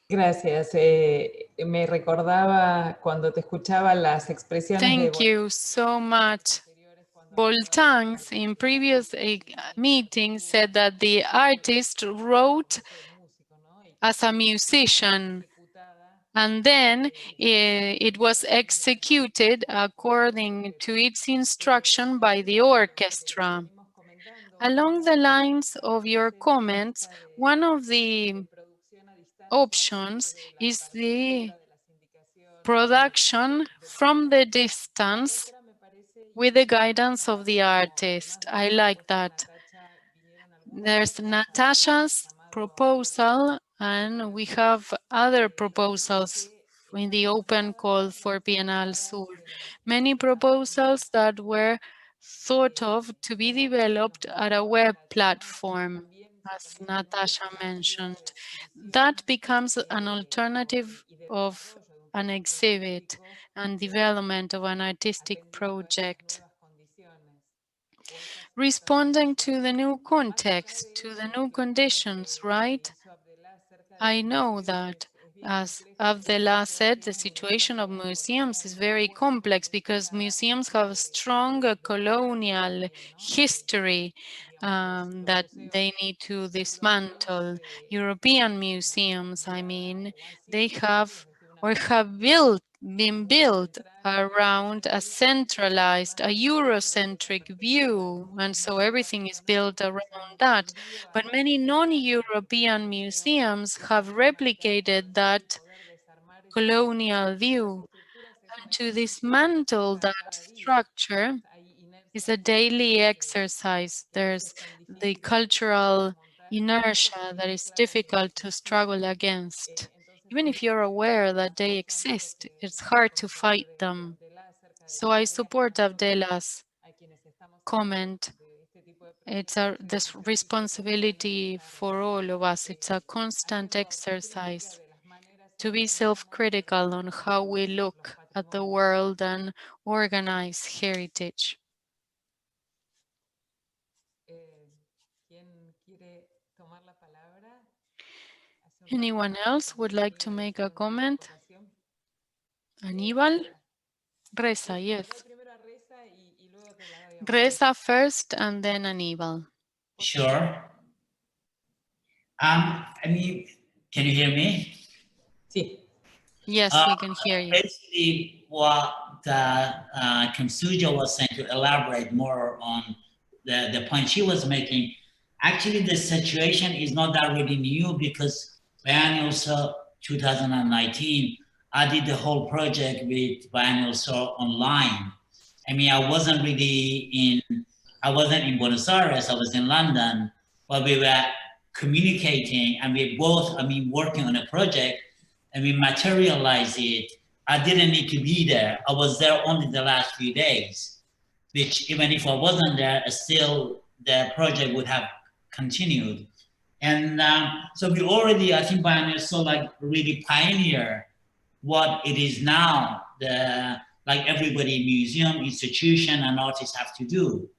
Gracias. Me recordaba cuando te escuchaba las expresiones Thank you so much. Boltangs in previous meetings said that the artist wrote as a musician, and then it was executed according to its instruction by the orchestra. Along the lines of your comments, one of the options is the production from the distance with the guidance of the artist. I like that. There's Natasha's proposal, and we have other proposals in the open call for Bienal Sur. Many proposals that were thought of to be developed at a web platform, as Natasha mentioned. That becomes an alternative of an exhibit and development of an artistic project. Responding to the new context, to the new conditions, right? I know that As Abdullah said, the situation of museums is very complex because museums have a strong colonial history that they need to dismantle. European museums, I mean, they have or have been built around a centralized, a Eurocentric view, and so everything is built around that. But many non-European museums have replicated that colonial view, and to dismantle that structure is a daily exercise. There's the cultural inertia that is difficult to struggle against. Even if you're aware that they exist, it's hard to fight them. So I support Abdelah's comment. It's this responsibility for all of us. It's a constant exercise to be self-critical on how we look at the world and organize heritage. Anyone else would like to make a comment? Aníbal? Reza, yes. Reza first and then Aníbal. Sure. I mean, can you hear me? Yes, we can hear you. Basically, what Kamsuja was saying, to elaborate more on the point she was making, actually the situation is not that really new, because Biennial Sur 2019, I did the whole project with Biennial Sur online. I mean, I wasn't in Buenos Aires, I was in London, but we were communicating, and we both, working on a project, and we materialized it. I didn't need to be there. I was there only the last few days, which even if I wasn't there, still the project would have continued. And so we already, I think Biennial Sur like really pioneer what it is now, like everybody, museum, institution, and artists have to do.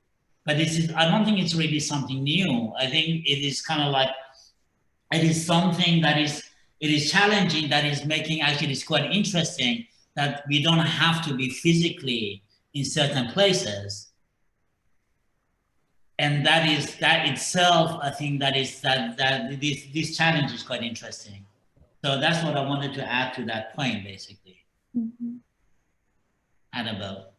But I don't think it's really something new. I think it is kind of like, it is something that it is challenging, that is making, actually it's quite interesting that we don't have to be physically in certain places. And that itself, I think this challenge is quite interesting. So that's what I wanted to add to that point, basically. Mm-hmm. Annabelle.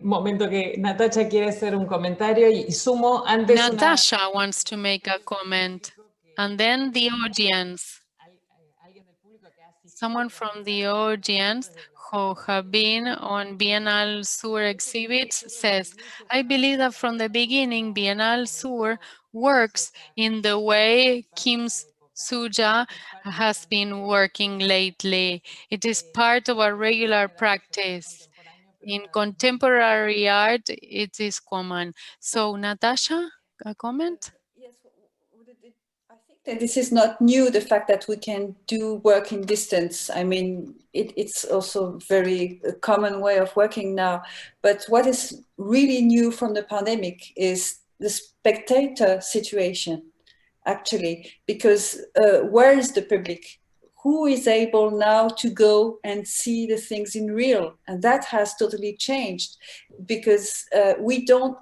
Momento que Natasha quiere hacer un comentario y sumo antes. Natasha wants to make a comment, and then the audience. Someone from the audience who have been on Bienal Sur exhibits says, I believe that from the beginning, Bienal Sur works in the way Kim Suja has been working lately. It is part of a regular practice. In contemporary art, it is common. So, Natasha, a comment? Yes, I think that this is not new, the fact that we can do work in distance. I mean, it's also very common way of working now. But what is really new from the pandemic is the spectator situation, actually, because where is the public? Who is able now to go and see the things in real? And that has totally changed, because we don't,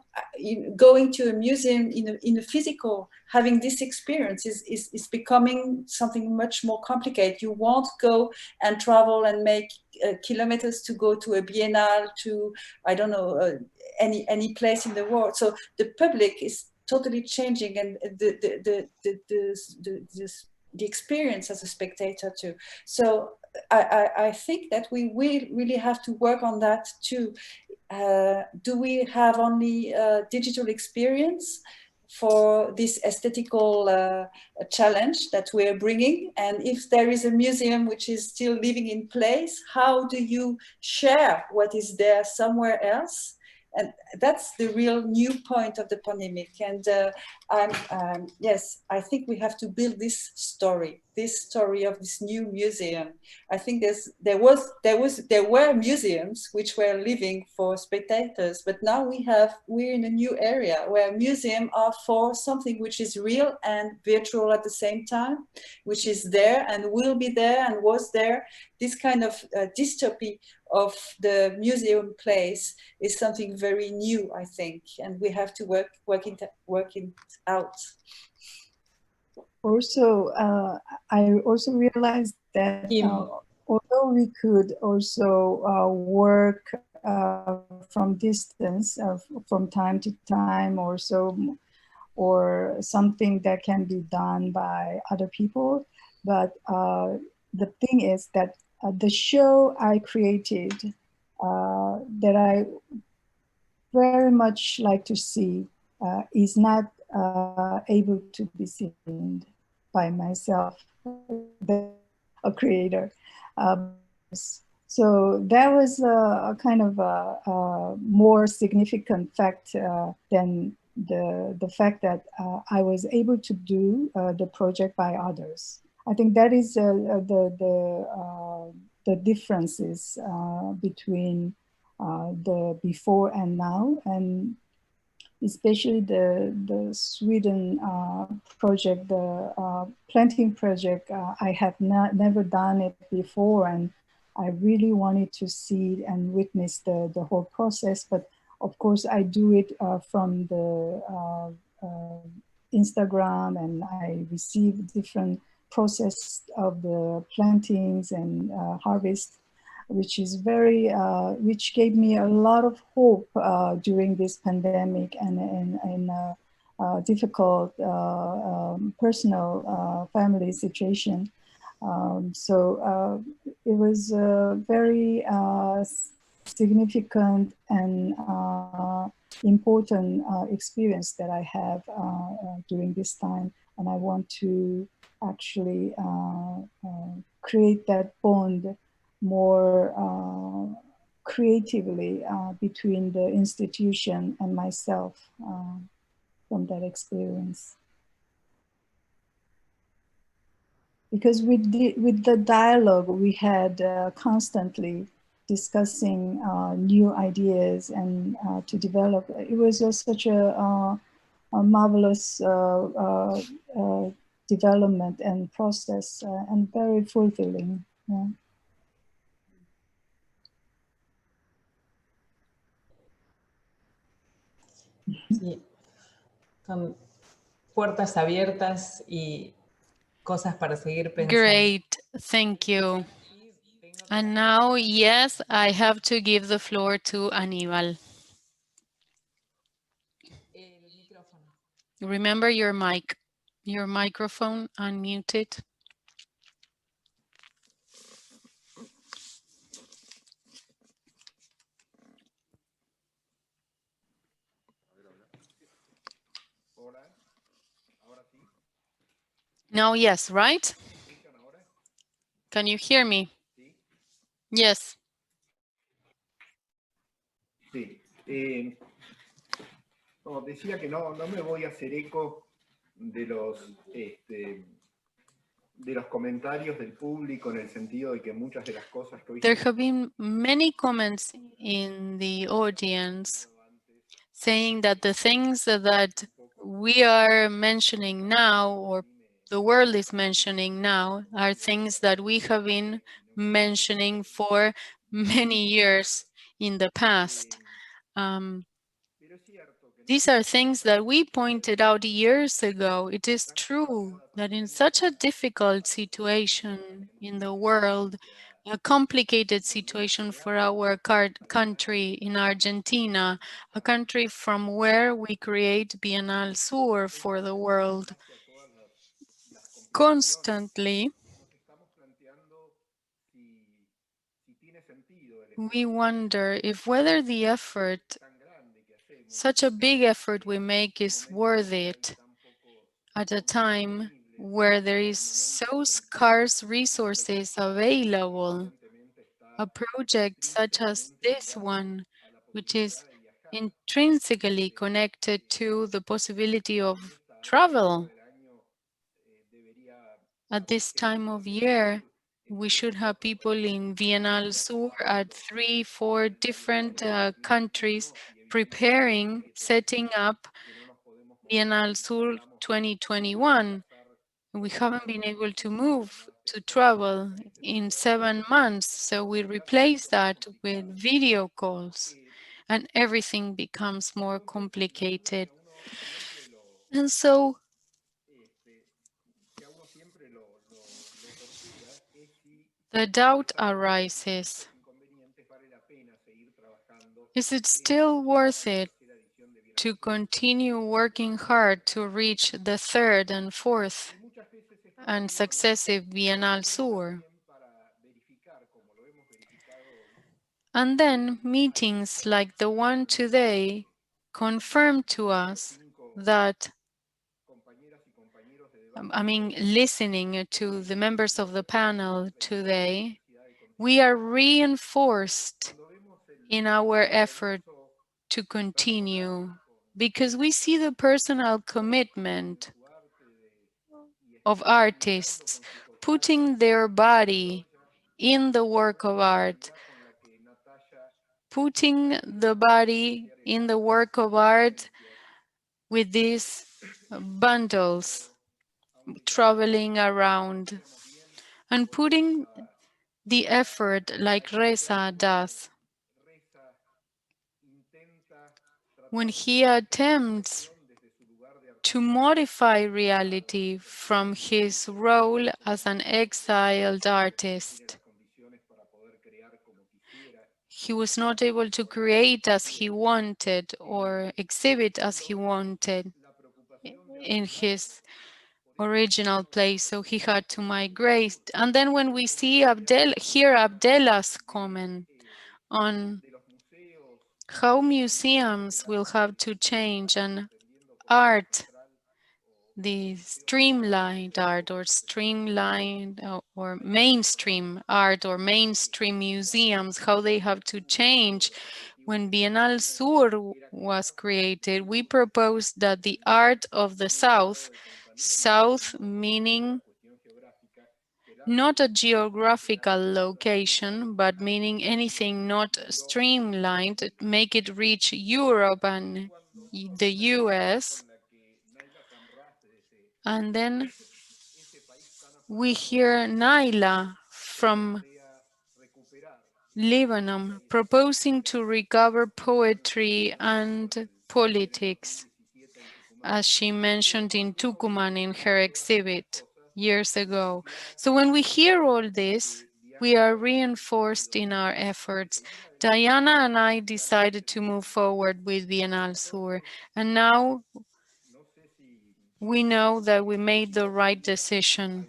going to a museum in a physical, having this experience is becoming something much more complicated. You won't go and travel and make kilometers to go to a biennale, to, I don't know, any place in the world. So the public is totally changing, and the experience as a spectator too. So I think that we will really have to work on that too. Do we have only digital experience for this aesthetical challenge that we're bringing? And if there is a museum which is still living in place, how do you share what is there somewhere else? And that's the real new point of the pandemic. And yes, I think we have to build this story of this new museum. I think there were museums which were living for spectators, but now we're in a new area where museums are for something which is real and virtual at the same time, which is there and will be there and was there. This kind of dystopy of the museum place is something very new, I think, and we have to work it out. Also, I also realized that although we could also work from distance, from time to time, or so, or something that can be done by other people, but the thing is that the show I created that I very much like to see is not able to be seen by myself, a creator. So that was a kind of a more significant fact than the fact that I was able to do the project by others. I think that is the differences between the before and now, and especially the Sweden project, the planting project. I have never done it before, and I really wanted to see and witness the whole process. But of course, I do it from the Instagram, and I receive different process of the plantings and harvest, which is very, which gave me a lot of hope during this pandemic and difficult personal family situation. So it was a very significant and important experience that I have during this time. And I want to actually create that bond more creatively between the institution and myself from that experience. Because with the dialogue, we had constantly discussing new ideas and to develop. It was just such a marvelous development and process and very fulfilling. Yeah. Sí, son puertas abiertas y cosas para seguir pensando. Great, thank you. And now, yes, I have to give the floor to Aníbal. Remember your mic, your microphone unmuted. Now, yes, right? Can you hear me? Yes. Sí. No, decía que no me voy a hacer eco de los comentarios del público, en el sentido de que muchas de las cosas que hoy... There have been many comments in the audience saying that the things that we are mentioning now, or the world is mentioning now, are things that we have been mentioning for many years in the past. These are things that we pointed out years ago. It is true that in such a difficult situation in the world, a complicated situation for our country in Argentina, a country from where we create Bienal Sur for the world, constantly we wonder if whether the effort, such a big effort we make, is worth it at a time where there is so scarce resources available. A project such as this one, which is intrinsically connected to the possibility of travel. At this time of year, we should have people in Bienal Sur at 3, 4 different countries preparing, setting up Bienal Sur 2021. We haven't been able to move, to travel in 7 months, so we replace that with video calls, and everything becomes more complicated. And so the doubt arises, is it still worth it to continue working hard to reach the 3rd and 4th and successive Bienal Sur? And then meetings like the one today confirm to us that, listening to the members of the panel today, we are reinforced in our effort to continue because we see the personal commitment of artists putting their body in the work of art, putting the body in the work of art with these bundles traveling around and putting the effort like Reza does when he attempts to modify reality from his role as an exiled artist. He was not able to create as he wanted or exhibit as he wanted in his original place, so he had to migrate. And then when we see hear Abdelah's comment on how museums will have to change and art, the streamlined art or streamlined or mainstream art or mainstream museums, how they have to change. When Bienal Sur was created, we proposed that the art of the South, South meaning not a geographical location, but meaning anything not streamlined, make it reach Europe and the US. And then we hear Naila from Lebanon proposing to recover poetry and politics, as she mentioned in Tucuman in her exhibit years ago. So when we hear all this, we are reinforced in our efforts. Diana and I decided to move forward with Bienal Sur, and now we know that we made the right decision.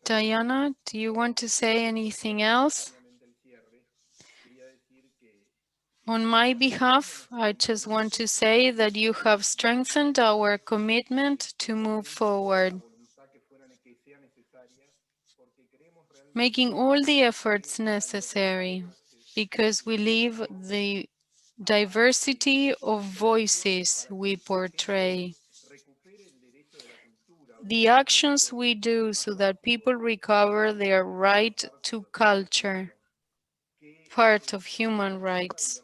Diana, do you want to say anything else? On my behalf, I just want to say that you have strengthened our commitment to move forward, making all the efforts necessary, because we live the diversity of voices we portray. The actions we do so that people recover their right to culture, part of human rights.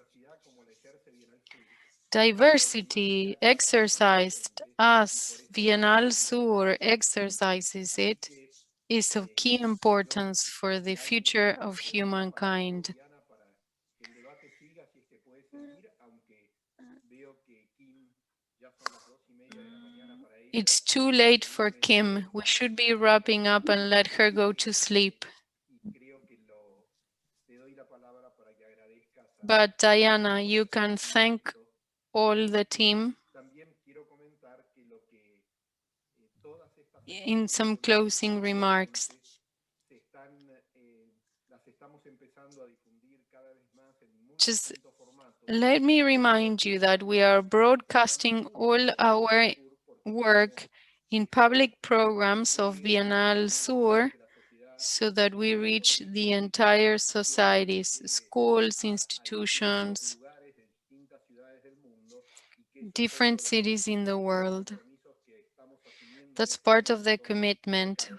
Diversity exercised as Bienal Sur exercises it is of key importance for the future of humankind. It's too late for Kim. We should be wrapping up and let her go to sleep. But Diana, you can thank all the team in some closing remarks. Just let me remind you that we are broadcasting all our work in public programs of Bienal Sur so that we reach the entire societies, schools, institutions, different cities in the world. That's part of the commitment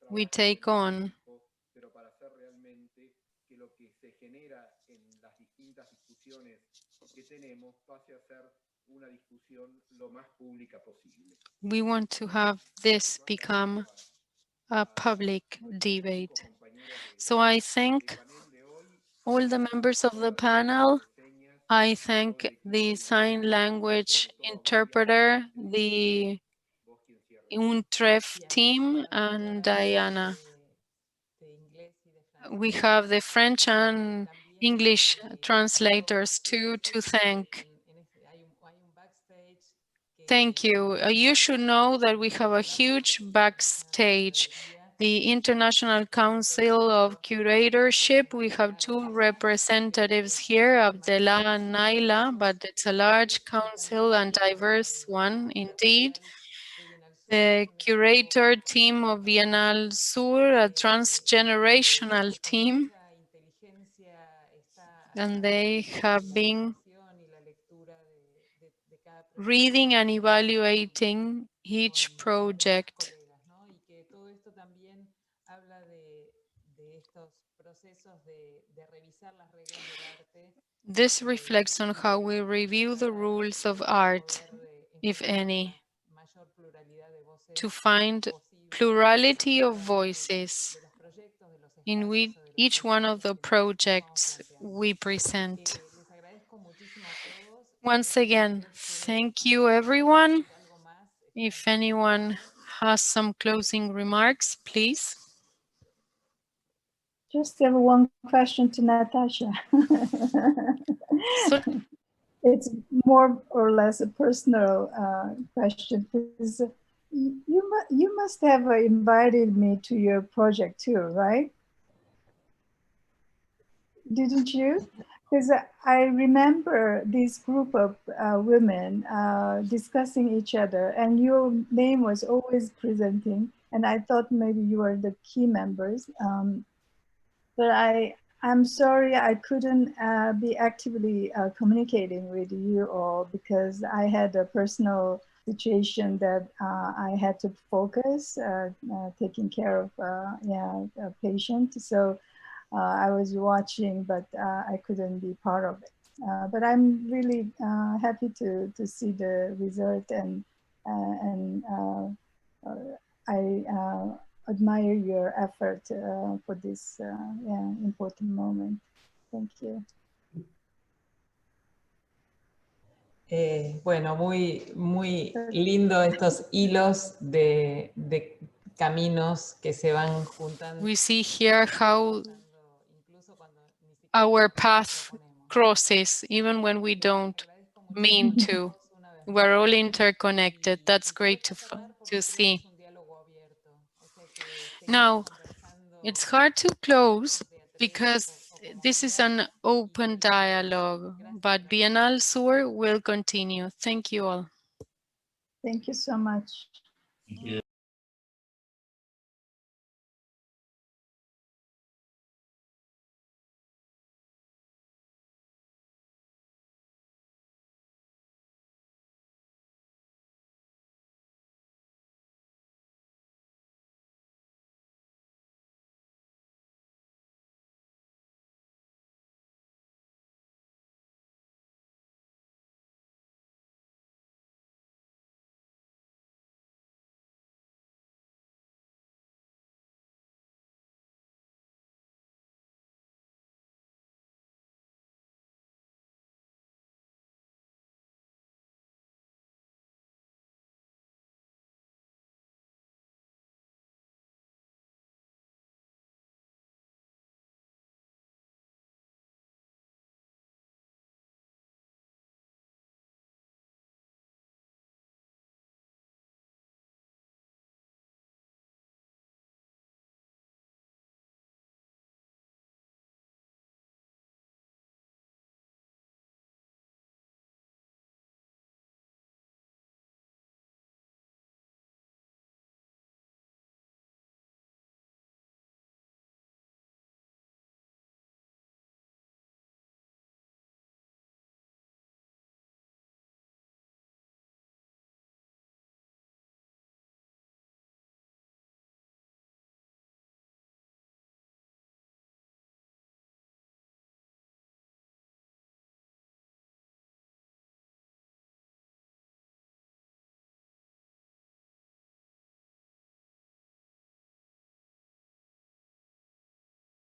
we take on. We want to have this become a public debate. So I thank all the members of the panel. I thank the sign language interpreter, the UNTREF team, and Diana. We have the French and English translators too to thank. Thank you. You should know that we have a huge backstage. The International Council of Curatorship, we have 2 representatives here, Abdullah and Naila, but it's a large council and diverse one indeed. The curator team of Bienal Sur, a transgenerational team, and they have been reading and evaluating each project. This reflects on how we review the rules of art, if any, to find plurality of voices in each one of the projects we present. Once again, thank you everyone. If anyone has some closing remarks, please. Just have one question to Natasha. It's more or less a personal question, because you must have invited me to your project too, right? Didn't you? Because I remember this group of women discussing each other, and your name was always presenting, and I thought maybe you were the key members. But I'm sorry I couldn't be actively communicating with you all, because I had a personal situation that I had to focus, taking care of a patient. So I was watching, but I couldn't be part of it. But I'm really happy to see the result, and I admire your effort for this important moment. Thank you. Bueno, muy lindo estos hilos de caminos que se van juntando. We see here how our path crosses, even when we don't mean to. We're all interconnected. That's great to see. Now, it's hard to close because this is an open dialogue, but Bienal Sur will continue. Thank you all. Thank you so much. Thank you.